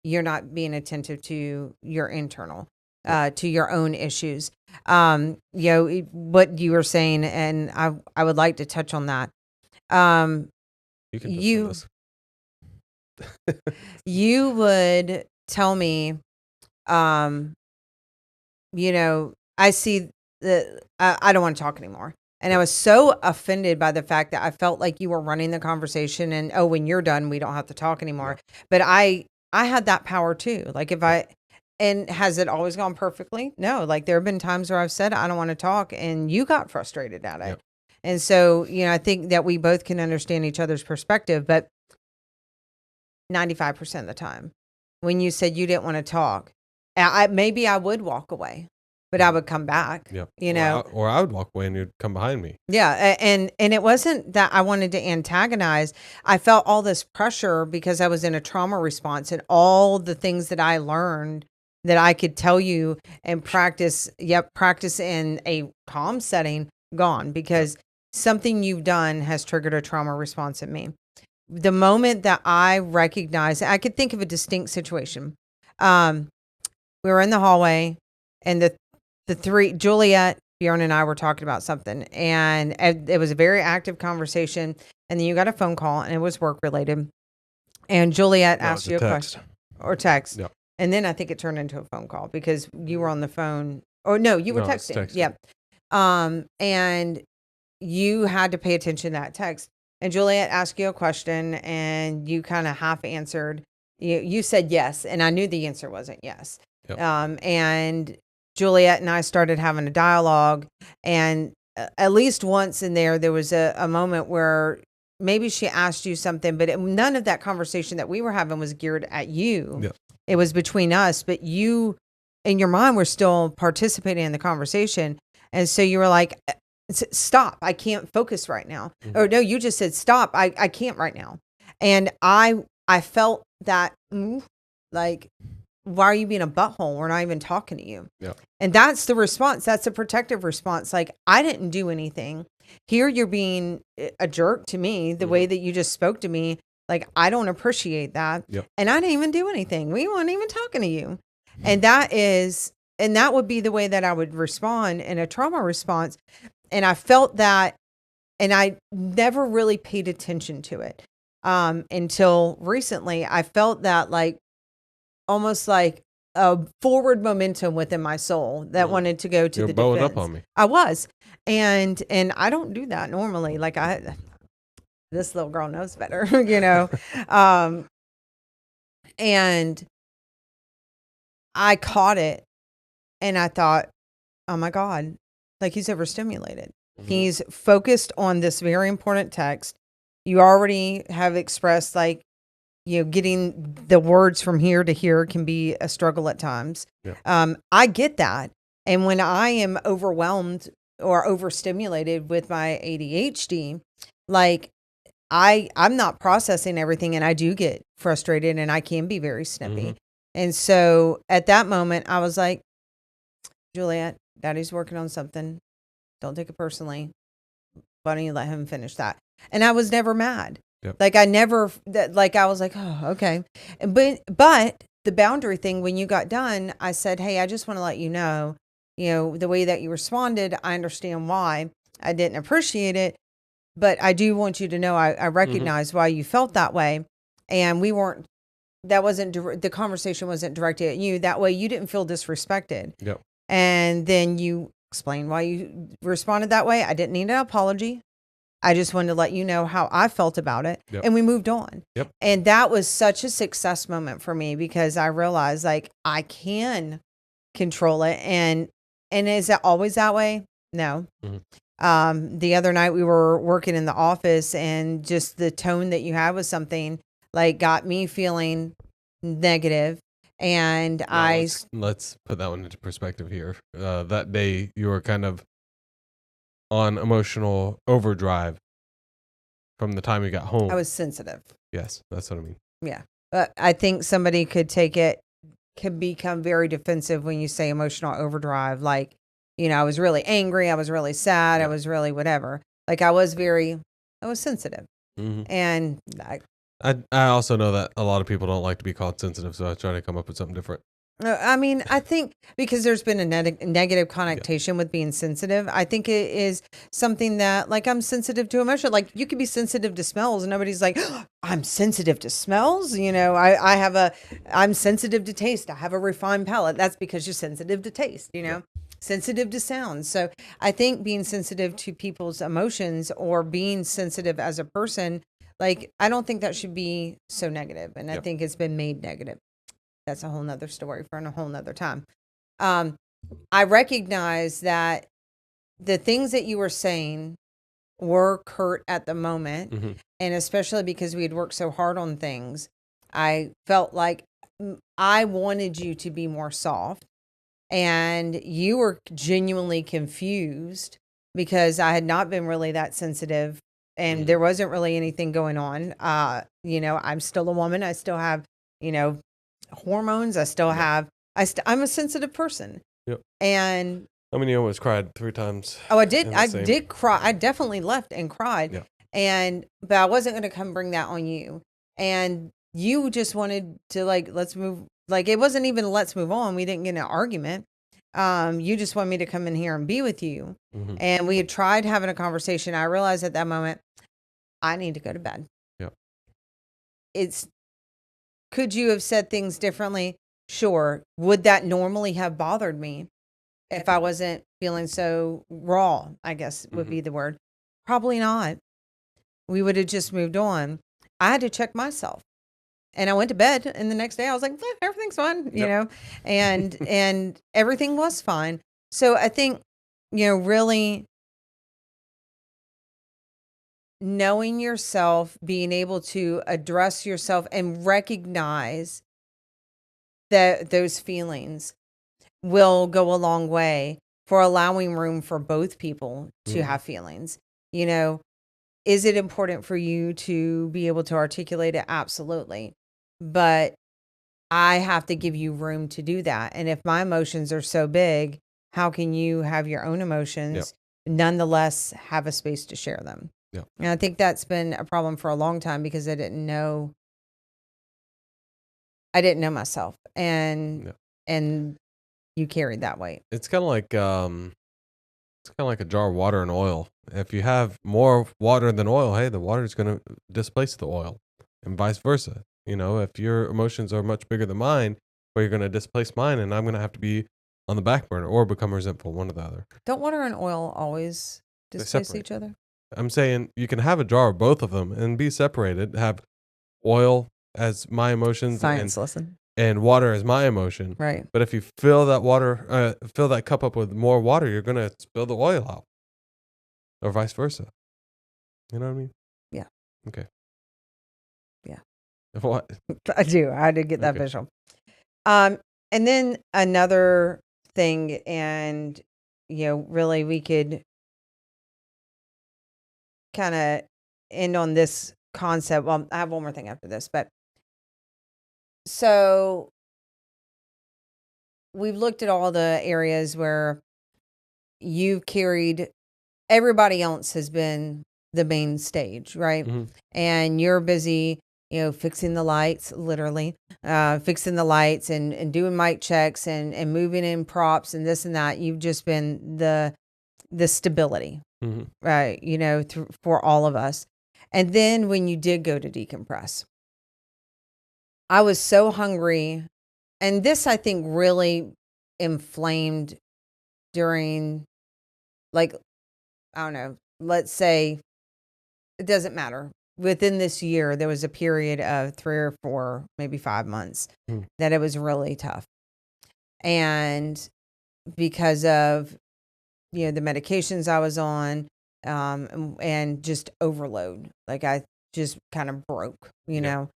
you're not being attentive to your internal, to your own issues. You know, what you were saying, and I would like to touch on that. You can touch on You this. you would tell me, you know, I see that I don't want to talk anymore. And I was so offended by the fact that I felt like you were running the conversation and, oh, when you're done, we don't have to talk anymore. But I had that power too. Like and has it always gone perfectly? No. Like there have been times where I've said, I don't want to talk, and you got frustrated at it. Yep. And so, you know, I think that we both can understand each other's perspective, but 95% of the time when you said you didn't want to talk, maybe I would walk away, but I would come back, Yep. you know? Or I would walk away and you'd come behind me. Yeah. And it wasn't that I wanted to antagonize. I felt all this pressure because I was in a trauma response, and all the things that I learned that I could tell you and practice in a calm setting, gone, because something you've done has triggered a trauma response in me. The moment that I recognized, I could think of a distinct situation. We were in the hallway, and the three, Juliet, Bjorn, and I were talking about something, and it was a very active conversation. And then you got a phone call, and it was work related. And Juliet asked you a question or text. Yep. And then I think it turned into a phone call because you were on the phone. Or no, you were texting. Yep. And you had to pay attention to that text. And Juliet asked you a question, and you kind of half answered. You said yes, and I knew the answer wasn't yes. Yep. And Juliet and I started having a dialogue, and at least once in there was a moment where maybe she asked you something, but none of that conversation that we were having was geared at you. Yep. It was between us, but you, in your mind, were still participating in the conversation. And so you were like, stop, I can't focus right now. Or no, you just said, stop, I can't right now. And I felt that, like, why are you being a butthole? We're not even talking to you. Yeah. And that's the response. That's a protective response. Like, I didn't do anything. Here you're being a jerk to me, the way that you just spoke to me. Like, I don't appreciate that. Yep. And I didn't even do anything. We weren't even talking to you. And that would be the way that I would respond in a trauma response. And I felt that, and I never really paid attention to it until recently. I felt that, like, almost like a forward momentum within my soul that wanted to go to the bowing defense. Up on me. I was. And I don't do that normally. Like, this little girl knows better, you know? And I caught it, and I thought, oh my God, like, he's overstimulated. He's focused on this very important text. You already have expressed, like, you know, getting the words from here to here can be a struggle at times. Yeah. I get that. And when I am overwhelmed or overstimulated with my ADHD, like, I'm not processing everything, and I do get frustrated, and I can be very snippy. And so at that moment, I was like, Juliet, Daddy's working on something. Don't take it personally. Why don't you let him finish that? And I was never mad. Yep. Like, I was like, oh, okay. But the boundary thing, when you got done, I said, hey, I just want to let you know, the way that you responded, I understand why. I didn't appreciate it, but I do want you to know I recognize why you felt that way. And the conversation wasn't directed at you. That way you didn't feel disrespected. Yep. And then you explained why you responded that way. I didn't need an apology. I just wanted to let you know how I felt about it. Yep. And we moved on. Yep. And that was such a success moment for me, because I realized, like, I can control it. And is it always that way? No. The other night we were working in the office, and just the tone that you had with something, like, got me feeling negative. And let's put that one into perspective here. That day you were kind of on emotional overdrive from the time you got home. I was sensitive. Yes, that's what I mean. Yeah. But I think somebody can become very defensive when you say emotional overdrive. Like, I was really angry. I was really sad. I was really whatever. Like I was sensitive. Mm-hmm. And I also know that a lot of people don't like to be called sensitive, so I try to come up with something different. I mean, I think because there's been a negative connotation with being sensitive, I think it is something that, like, I'm sensitive to emotion. Like, you could be sensitive to smells, and nobody's like, oh, I'm sensitive to smells. I'm sensitive to taste. I have a refined palate. That's because you're sensitive to taste, sensitive to sounds. So I think being sensitive to people's emotions or being sensitive as a person, like, I don't think that should be so negative. And I think it's been made negative. That's a whole nother story for a whole nother time. I recognize that the things that you were saying were curt at the moment. Mm-hmm. And especially because we had worked so hard on things, I felt like I wanted you to be more soft, and you were genuinely confused because I had not been really that sensitive and there wasn't really anything going on. I'm still a woman. I still have, hormones. I still have, I'm a sensitive person. Yep. And I mean, you almost cried 3 times. I did cry. I definitely left and cried. Yeah. But I wasn't going to come bring that on you. And you just wanted to, like, let's move. Like, it wasn't even let's move on. We didn't get in an argument. You just wanted me to come in here and be with you. Mm-hmm. And we had tried having a conversation. I realized at that moment, I need to go to bed. Yep. Could you have said things differently? Sure. Would that normally have bothered me if I wasn't feeling so raw, I guess would be the word? Probably not. We would have just moved on. I had to check myself. And I went to bed, and the next day I was like, everything's fine, and everything was fine. So I think, really knowing yourself, being able to address yourself and recognize that those feelings will go a long way for allowing room for both people to have feelings. Is it important for you to be able to articulate it? Absolutely. But I have to give you room to do that. And if my emotions are so big, how can you have your own emotions, nonetheless have a space to share them? Yeah. And I think that's been a problem for a long time because I didn't know myself, and you carried that weight. It's kind of like a jar of water and oil. If you have more water than oil, hey, the water is going to displace the oil, and vice versa. If your emotions are much bigger than mine, well, you're going to displace mine, and I'm going to have to be on the back burner or become resentful, one or the other. Don't water and oil always displace each other? I'm saying you can have a jar of both of them and be separated. Have oil as my emotions and water as my emotion. Right. But if you fill that cup up with more water, you're going to spill the oil out. Or vice versa. You know what I mean? Yeah. Okay. Yeah. What? I do. I did get that visual. And then another thing, and, really we could kind of end on this concept. Well, I have one more thing after this, but so we've looked at all the areas where you've carried, everybody else has been the main stage, right? Mm-hmm. And you're busy, fixing the lights, literally, fixing the lights and doing mic checks and moving in props and this and that. You've just been the stability, right? For all of us. And then when you did go to decompress, I was so hungry. And this, I think, really inflamed during, like, I don't know, let's say, it doesn't matter. Within this year, there was a period of 3 or 4, maybe 5 months that it was really tough. And because of, the medications I was on, and just overload, like I just kind of broke, know.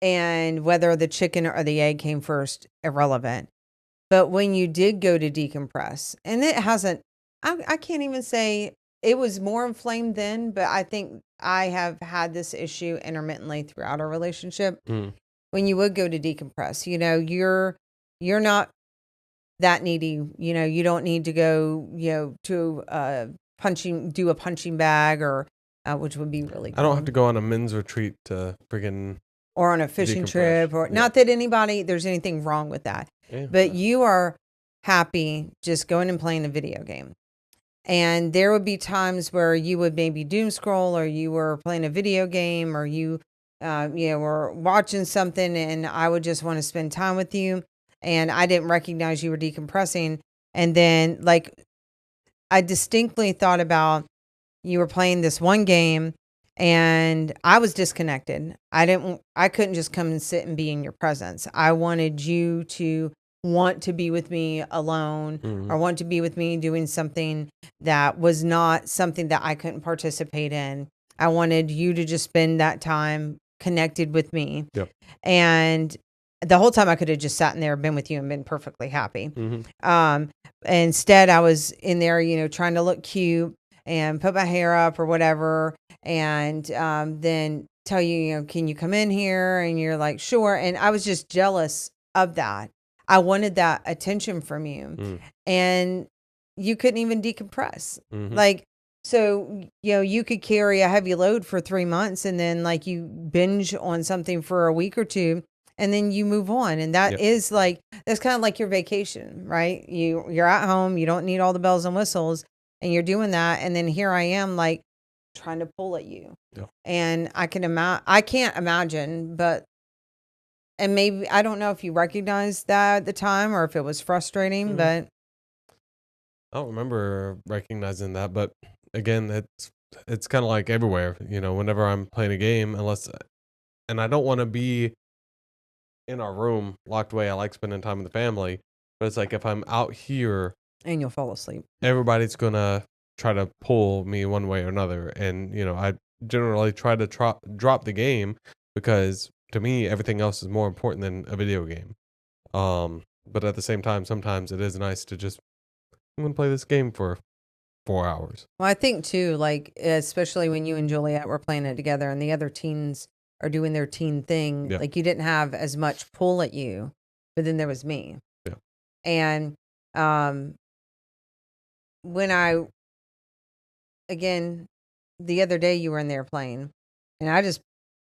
And whether the chicken or the egg came first, irrelevant. But when you did go to decompress, and it hasn't, I can't even say it was more inflamed then, but I think I have had this issue intermittently throughout our relationship. When you would go to decompress, you're not that needy. You know, you don't need to go, to do a punching bag or which would be really I don't have cool. to go on a men's retreat to friggin' Or on a fishing decompress. trip, or not that there's anything wrong with that. Yeah. But you are happy just going and playing a video game. And there would be times where you would maybe doom scroll, or you were playing a video game, or you were watching something, and I would just want to spend time with you. And I didn't recognize you were decompressing. And then, like, I distinctly thought about you were playing this one game, and I was disconnected. I couldn't just come and sit and be in your presence. I wanted you to want to be with me alone, or want to be with me doing something that was not something that I couldn't participate in. I wanted you to just spend that time connected with me. Yep. And the whole time I could have just sat in there, been with you, and been perfectly happy. Instead, I was in there, trying to look cute and put my hair up or whatever, and then tell you, can you come in here? And you're like, sure. And I was just jealous of that. I wanted that attention from you, and you couldn't even decompress. Like, so, you could carry a heavy load for 3 months, and then like you binge on something for a week or two, and then you move on. And that is like, that's kind of like your vacation, right? You're at home, you don't need all the bells and whistles, and you're doing that. And then here I am, like, trying to pull at you. And I can't imagine, and maybe, I don't know if you recognized that at the time, or if it was frustrating, but I don't remember recognizing that, but again, it's kind of like everywhere, whenever I'm playing a game, and I don't want to be in our room locked away. I like spending time with the family, but it's like if I'm out here, and you'll fall asleep. everybody's gonna try to pull me one way or another, and I generally try to drop the game, because to me everything else is more important than a video game. But at the same time, sometimes it is nice to just, I'm gonna play this game for 4 hours. Well, I think too, like, especially when you and Juliet were playing it together, and the other teens are doing their teen thing, like, you didn't have as much pull at you, but then there was me. Yeah. And again, the other day you were in there playing, and I just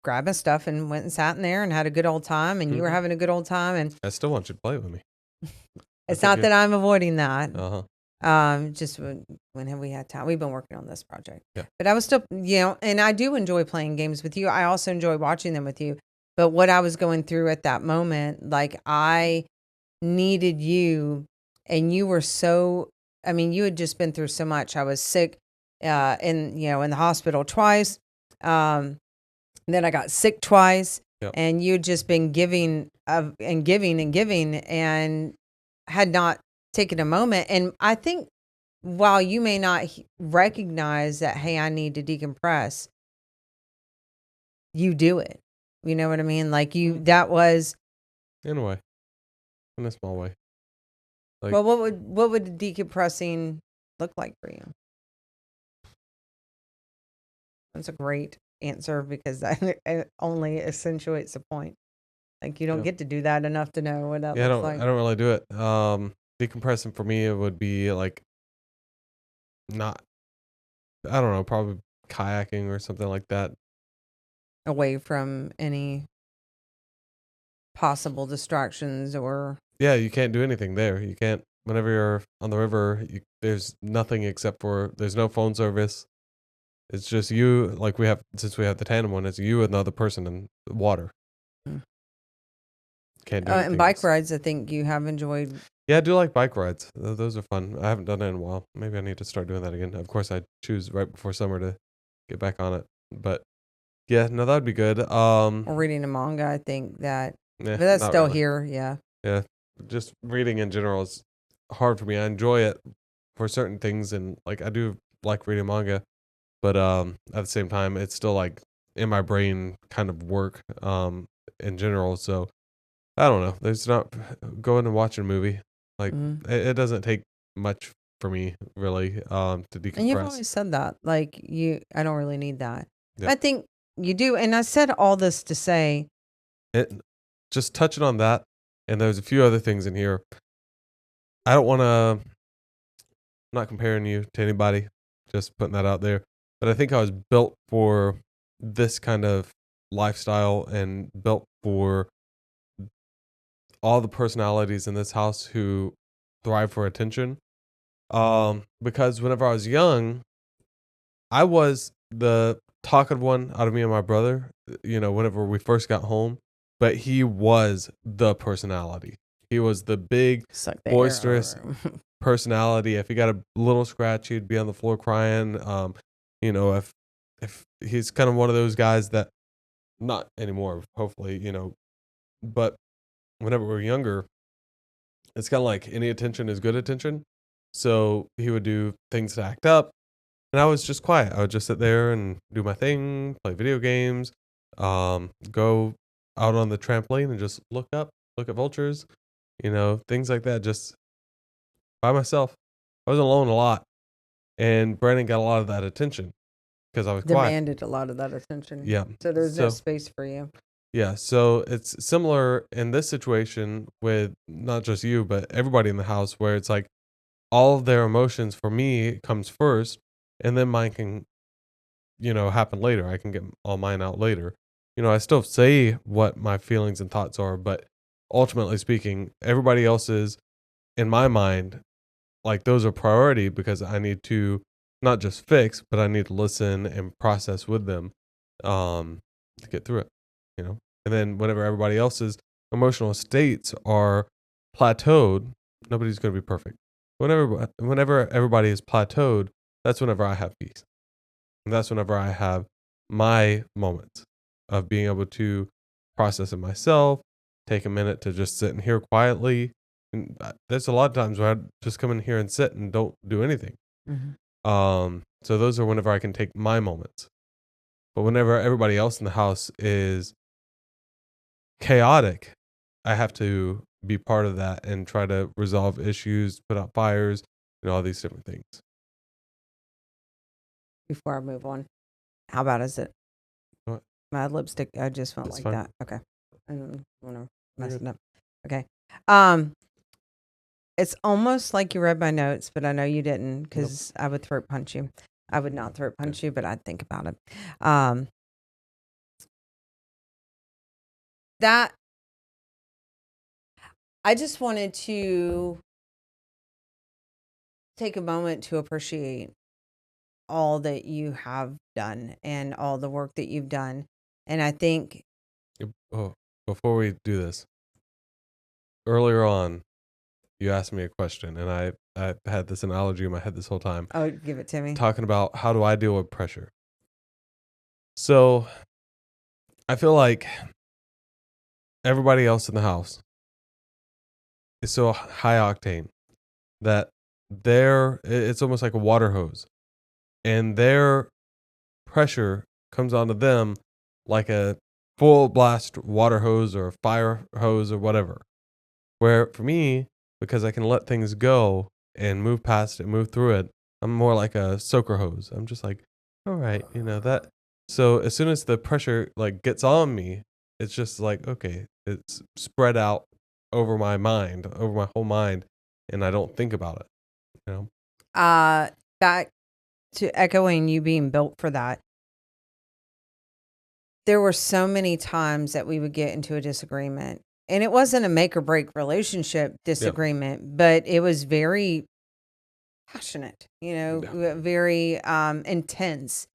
grabbed my stuff and went and sat in there and had a good old time, and you were having a good old time. And I still want you to play with me. it's not that I'm avoiding that. Uh-huh. Just when have we had time? We've been working on this project. Yeah. But I was still, and I do enjoy playing games with you. I also enjoy watching them with you. But what I was going through at that moment, like, I needed you, and you were you had just been through so much. I was sick, in the hospital twice. Then I got sick twice, and you had just been giving and giving and giving, and had not taken a moment. And I think, while you may not recognize that, hey, I need to decompress, you do it. You know what I mean? Like, that was, in a way, in a small way. Like, well, what would decompressing look like for you? That's a great answer, because that it only accentuates the point. Like, you don't get to do that enough to know what that looks like. I don't really do it. Decompressing for me, it would be like, not, I don't know, probably kayaking or something like that. Away from any possible distractions, or Yeah, you can't do anything there. You can't, whenever you're on the river, there's nothing except for, there's no phone service. It's just you, like since we have the tandem one, it's you and the other person in the water. Can't do anything and bike else. rides, I think you have enjoyed. Yeah, I do like bike rides. Those are fun. I haven't done it in a while. Maybe I need to start doing that again. Of course, I choose right before summer to get back on it. But yeah, no, that'd be good. Or reading a manga, I think that, but that's still really here. Yeah. Yeah, just reading in general is hard for me. I enjoy it for certain things, and like I do like reading manga, but at the same time, it's still like in my brain kind of work in general. So I don't know. There's not going and watching a movie. Like it doesn't take much for me really to decompress. And you've always said that, like, I don't really need that. Yeah. I think you do. And I said all this to say, Just touching on that, and there's a few other things in here. I don't want to, not comparing you to anybody, just putting that out there. But I think I was built for this kind of lifestyle and built for all the personalities in this house who thrive for attention. Because whenever I was young, I was the talkative one out of me and my brother, whenever we first got home, but he was the personality. He was the big, Suck the air boisterous out of him. personality. If he got a little scratch, he'd be on the floor crying. If he's kind of one of those guys that, not anymore, hopefully, but whenever we were younger, it's kind of like any attention is good attention. So he would do things to act up, and I was just quiet. I would just sit there and do my thing, play video games, go out on the trampoline and just look up, look at vultures, things like that, just by myself. I was alone a lot, and Brandon got a lot of that attention because I was quiet. Demanded a lot of that attention. Yeah. So there's no space for you. Yeah, so it's similar in this situation with not just you, but everybody in the house, where it's like all of their emotions for me comes first, and then mine can, happen later. I can get all mine out later. I still say what my feelings and thoughts are, but ultimately speaking, everybody else's, in my mind, like those are priority because I need to not just fix, but I need to listen and process with them, to get through it, And then whenever everybody else's emotional states are plateaued, nobody's going to be perfect. Whenever everybody is plateaued, that's whenever I have peace. And that's whenever I have my moments of being able to process it myself, take a minute to just sit and hear quietly. And there's a lot of times where I just come in here and sit and don't do anything. So those are whenever I can take my moments. But whenever everybody else in the house is chaotic, I have to be part of that and try to resolve issues, put out fires, all these different things. Before I move on, how bad is it? What? My lipstick, I just felt That's like fine. that. Okay. I don't want to mess You're it up. Okay. It's almost like you read my notes, but I know you didn't because I would throat punch you. I would not throat punch you, but I'd think about it. That I just wanted to take a moment to appreciate all that you have done and all the work that you've done. And I think Before we do this, earlier on, you asked me a question, and I had this analogy in my head this whole time. Oh, give it to me. Talking about how do I deal with pressure. So I feel like everybody else in the house is so high octane that it's almost like a water hose, and their pressure comes onto them like a full blast water hose or a fire hose or whatever. Where for me, because I can let things go and move past it, move through it, I'm more like a soaker hose. I'm just like, all right, that. So as soon as the pressure like gets on me, it's just like, okay, it's spread out over my mind, over my whole mind, and I don't think about it. Back to echoing you being built for that. There were so many times that we would get into a disagreement, and it wasn't a make or break relationship disagreement, but it was very passionate, very intense.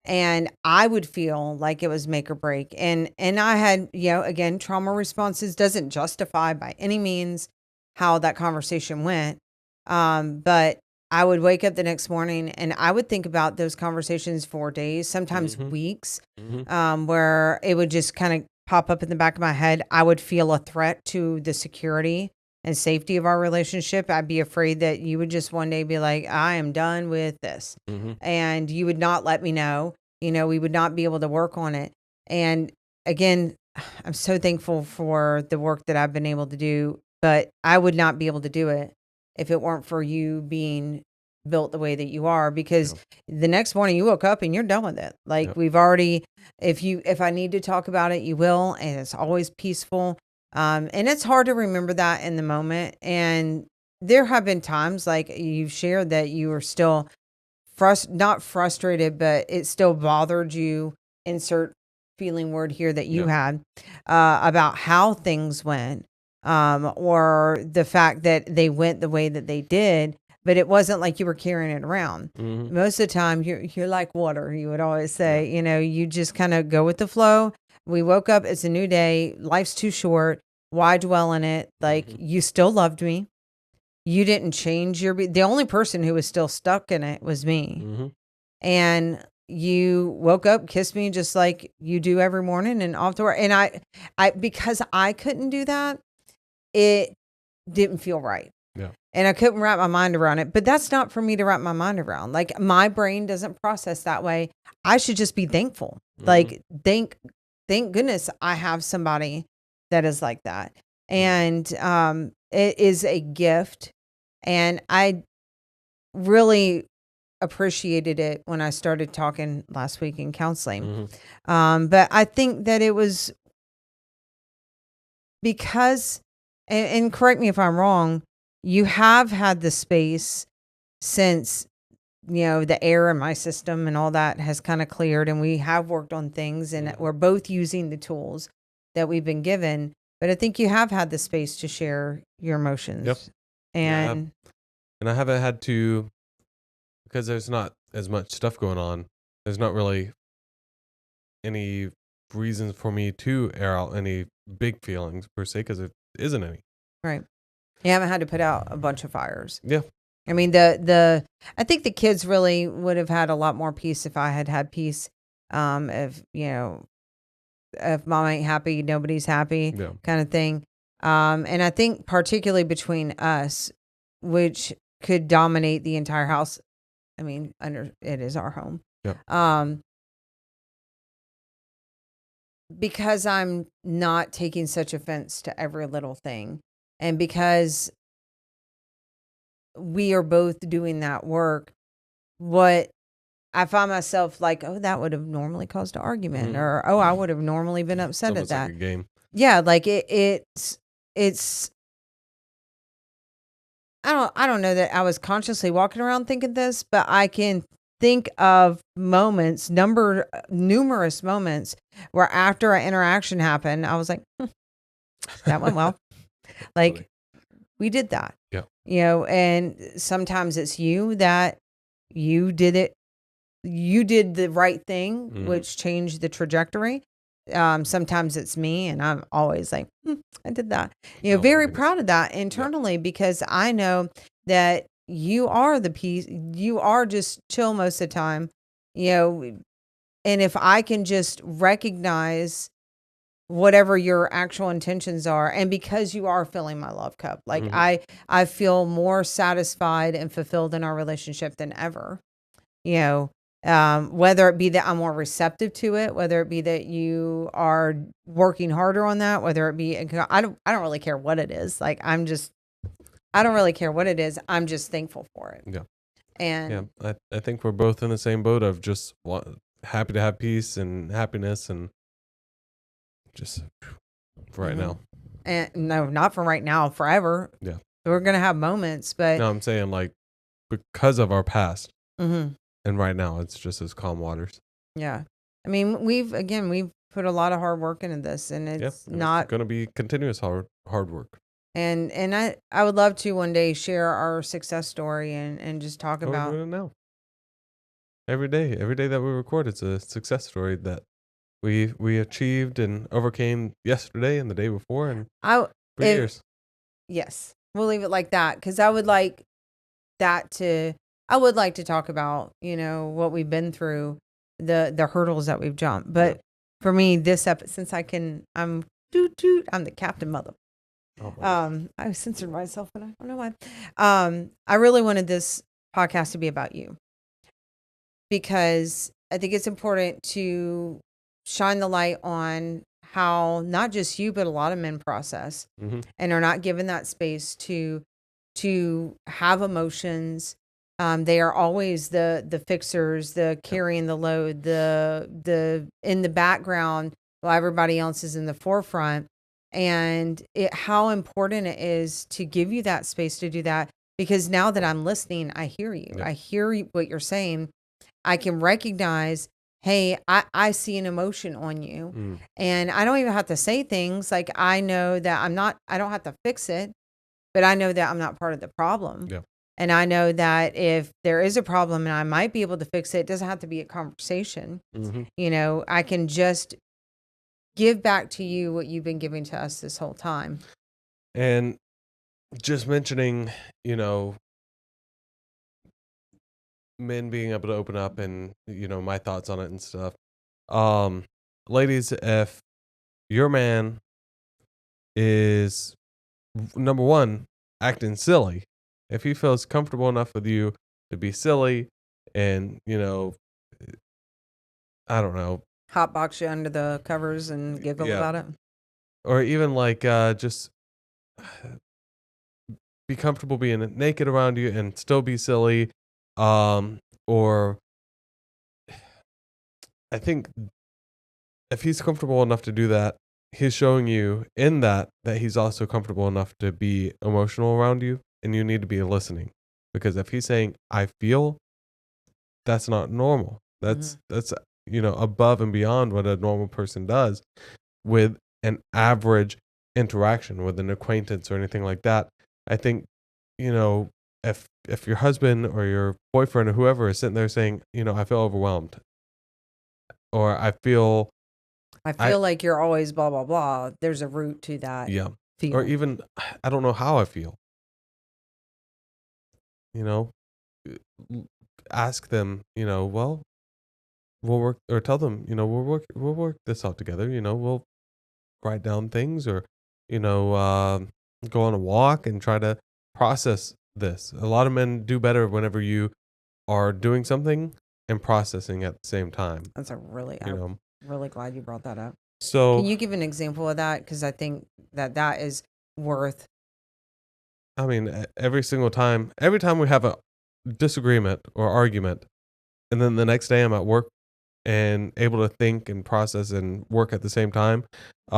And I would feel like it was make or break. And I had, again, trauma responses doesn't justify by any means how that conversation went. But I would wake up the next morning and I would think about those conversations for days, sometimes weeks, where it would just kind of pop up in the back of my head. I would feel a threat to the security and safety of our relationship. I'd be afraid that you would just one day be like, I am done with this. And you would not let me know. We would not be able to work on it. And again, I'm so thankful for the work that I've been able to do, but I would not be able to do it if it weren't for you being built the way that you are, because the next morning you woke up and you're done with it. Like we've already, if I need to talk about it, you will, and it's always peaceful. And it's hard to remember that in the moment. And there have been times like you've shared that you were still not frustrated, but it still bothered you. Insert feeling word here that you Yeah. had about how things went, or the fact that they went the way that they did, but it wasn't like you were carrying it around. Mm-hmm. Most of the time, you're like water. You would always say, Yeah. you know, you just kind of go with the flow. We woke up. It's a new day. Life's too short. Why dwell in it? Like Mm-hmm. you still loved me. You didn't change the only person who was still stuck in it was me. Mm-hmm. And you woke up, kissed me just like you do every morning and off to work. And I because I couldn't do that, it didn't feel right. Yeah. And I couldn't wrap my mind around it. But that's not for me to wrap my mind around. Like my brain doesn't process that way. I should just be thankful. Mm-hmm. Like thank goodness I have somebody that is like that. And it is a gift. And I really appreciated it when I started talking last week in counseling. Mm-hmm. But I think that it was because, and correct me if I'm wrong, you have had the space since, you know, the air in my system and all that has kind of cleared, and we have worked on things, and we're both using the tools that we've been given. But I think you have had the space to share your emotions. Yep. And And I haven't had to, because there's not as much stuff going on. There's not really any reasons for me to air out any big feelings per se, because there isn't any. right. You haven't had to put out a bunch of fires. Yeah. I mean, I think the kids really would have had a lot more peace if I had peace. If, you know, if mom ain't happy, nobody's happy, Yeah. kind of thing. And I think particularly between us, which could dominate the entire house. I mean, it is our home. Yeah. Because I'm not taking such offense to every little thing, and because we are both doing that work, what I find myself like, oh, that would have normally caused an argument, or oh, I would have normally been upset at It's almost that. like a game. Yeah, like it's. I don't know that I was consciously walking around thinking this, but I can think of numerous moments where after an interaction happened, I was like, that went well. Like we did that. Yeah. You know, and sometimes it's you that you did it. You did the right thing, which changed the trajectory. Sometimes it's me, and I'm always like, I did that. You know, Oh, very goodness. proud of that internally, because I know that you are the piece. You are just chill most of the time, you know. And if I can just recognize whatever your actual intentions are, and because you are filling my love cup, like I feel more satisfied and fulfilled in our relationship than ever. You know, whether it be that I'm more receptive to it, whether it be that you are working harder on that, whether it be, I don't really care what it is. Like I don't really care what it is. I'm just thankful for it. Yeah. And Yeah. I think we're both in the same boat of just happy to have peace and happiness, and just for right now. And no, not for right now, forever. Yeah. We're going to have moments, but No, I'm saying like because of our past, mhm, and right now it's just as calm waters. yeah. I mean, we've put a lot of hard work into this, and it's not going to be continuous hard work. And I would love to one day share our success story and just talk We're about. doing it now. Every day that we record, it's a success story that we achieved and overcame yesterday and the day before, and for years. Yes, we'll leave it like that, because I would like to talk about, you know, what we've been through, the hurdles that we've jumped. But for me, this episode, since I'm the captain mother. Oh, I censored myself, but I don't know why. I really wanted this podcast to be about you, because I think it's important to shine the light on how not just you, but a lot of men process and are not given that space to have emotions. They are always the fixers, the carrying the load, the in the background while everybody else is in the forefront. and how important it is to give you that space to do that. Because now that I'm listening, I hear you. Yeah. I hear what you're saying. I can recognize, hey, I see an emotion on you. Mm. And I don't even have to say things. Like, I know that I don't have to fix it, but I know that I'm not part of the problem. Yeah. And I know that if there is a problem and I might be able to fix it, it doesn't have to be a conversation. Mm-hmm. I can just give back to you what you've been giving to us this whole time. And just mentioning, men being able to open up and, my thoughts on it and stuff. Ladies, if your man is, number one, acting silly, if he feels comfortable enough with you to be silly and, I don't know. Hot box you under the covers and giggle about it. Or even like just be comfortable being naked around you and still be silly. Or I think if he's comfortable enough to do that, he's showing you in that he's also comfortable enough to be emotional around you, and you need to be listening. Because if he's saying, I feel, that's not normal. That's above and beyond what a normal person does with an average interaction with an acquaintance or anything like that. I think, if your husband or your boyfriend or whoever is sitting there saying, I feel overwhelmed, or I feel like you're always blah, blah, blah. There's a root to that. yeah. Feel. Or even, I don't know how I feel. Ask them, well, we'll work, or tell them, we'll work this out together. We'll write down things, or, go on a walk and try to process this. A lot of men do better whenever you are doing something and processing at the same time. That's I'm really glad you brought that up. So, can you give an example of that? Because I think that is worth. I mean, every time we have a disagreement or argument, and then the next day I'm at work and able to think and process and work at the same time, it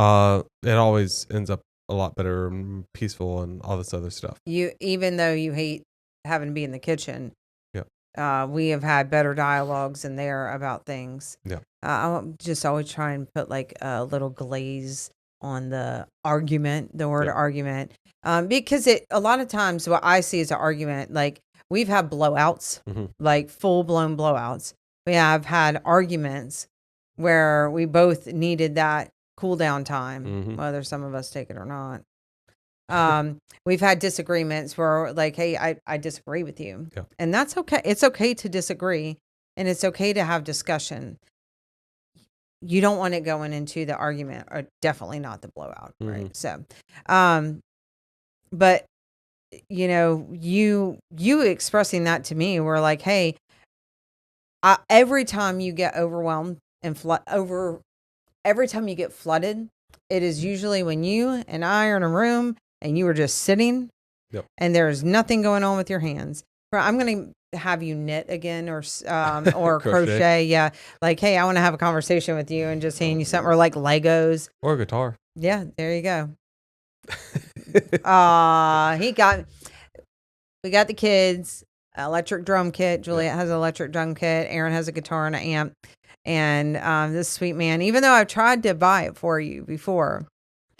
always ends up a lot better and peaceful and all this other stuff. Even though you hate having to be in the kitchen, we have had better dialogues in there about things. I'll just always try and put like a little glaze on the word argument, because a lot of times what I see as an argument, like we've had blowouts, like full blown blowouts. We have had arguments where we both needed that cool down time, whether some of us take it or not. We've had disagreements where like, hey, I disagree with you. And that's okay. It's okay to disagree, and it's okay to have discussion. You don't want it going into the argument, or definitely not the blowout. Right. So, but you expressing that to me, we're like, hey, every time you get overwhelmed and every time you get flooded, it is usually when you and I are in a room and you were just sitting and there's nothing going on with your hands. I'm going to have you knit again or crochet. Yeah. Like, hey, I want to have a conversation with you and just hand you something, or like Legos. Or a guitar. Yeah, there you go. We got the kids, electric drum kit. Juliet has an electric drum kit. Aaron has a guitar and an amp. And this sweet man, even though I've tried to buy it for you before.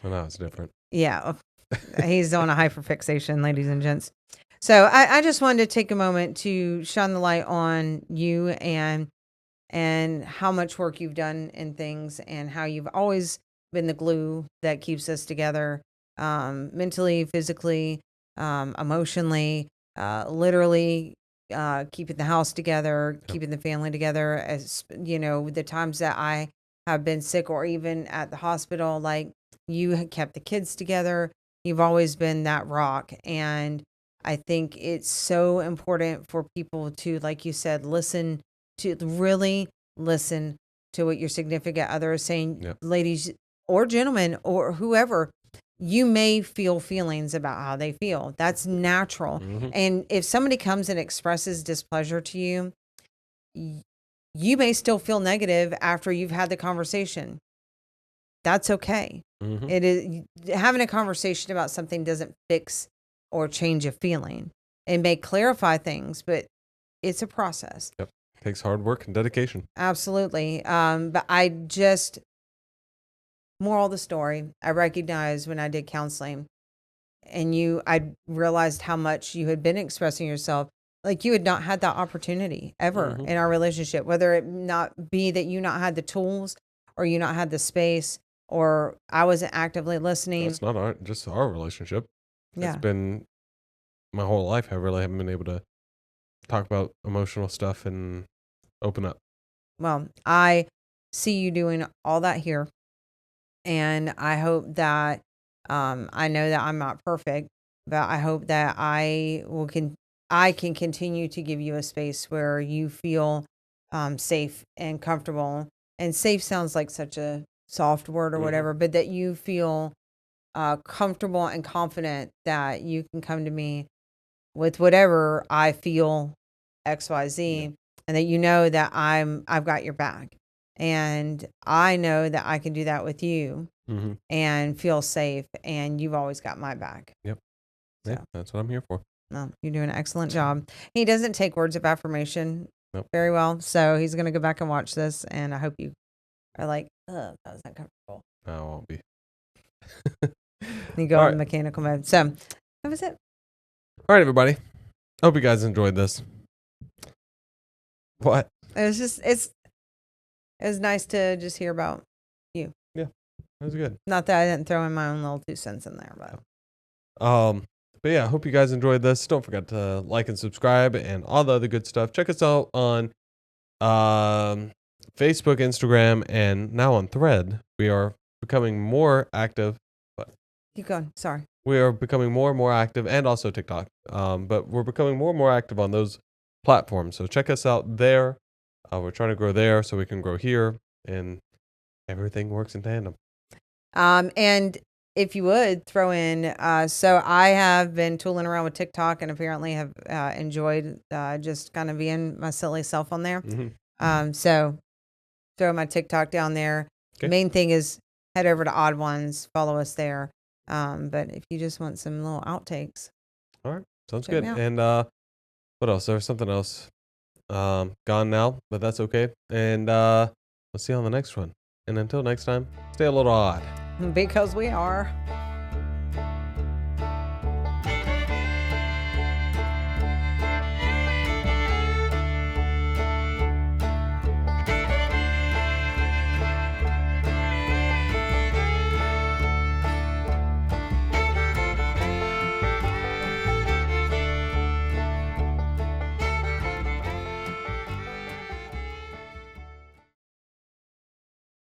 Well, now it's different. Yeah. He's on a hyperfixation, ladies and gents. So I just wanted to take a moment to shine the light on you and how much work you've done in things, and how you've always been the glue that keeps us together, mentally, physically, emotionally, literally, keeping the house together, keeping the family together. As the times that I have been sick or even at the hospital, like you had kept the kids together. You've always been that rock. And I think it's so important for people to, like you said, really listen to what your significant other is saying. Ladies or gentlemen or whoever, you may feel feelings about how they feel. That's natural. And if somebody comes and expresses displeasure to you, you may still feel negative after you've had the conversation. That's okay. Mm-hmm. It is having a conversation about something doesn't fix or change a feeling. It may clarify things, but it's a process. Yep. Takes hard work and dedication. Absolutely. But I just, moral of the story, I recognized when I did counseling and I realized how much you had been expressing yourself. Like you had not had that opportunity ever in our relationship, whether it not be that you not had the tools or you not had the space or I wasn't actively listening. That's not just our relationship. Yeah. It's been my whole life. I really haven't been able to talk about emotional stuff and open up. Well, I see you doing all that here. And I hope that, I know that I'm not perfect, but I hope that I can continue to give you a space where you feel safe and comfortable. And safe sounds like such a soft word or whatever, but that you feel comfortable and confident that you can come to me with whatever I feel XYZ, and that you know that I've got your back. And I know that I can do that with you and feel safe, and you've always got my back. Yep. Yeah, that's what I'm here for. Well, you're doing an excellent job. He doesn't take words of affirmation very well, so he's going to go back and watch this, and I hope you are like, ugh, that was uncomfortable. I won't be. You go in mechanical mode. So that was it. All right, everybody. Hope you guys enjoyed this. What? It was just, it was nice to just hear about you. Yeah, that was good. Not that I didn't throw in my own little 2 cents in there, but. But yeah, I hope you guys enjoyed this. Don't forget to like and subscribe and all the other good stuff. Check us out on Facebook, Instagram, and now on Thread. We are becoming more active. Keep going. Sorry. We are becoming more and more active, and also TikTok. But we're becoming more and more active on those platforms. So check us out there. We're trying to grow there so we can grow here, and everything works in tandem. And if you would throw in, so I have been tooling around with TikTok and apparently have enjoyed just kind of being my silly self on there. So throw my TikTok down there. Okay. Main thing is head over to Odd Ones, follow us there. But if you just want some little outtakes. All right. Sounds good. And what else? There's something else gone now, but that's okay. And we'll see you on the next one. And until next time, stay a little odd. Because we are.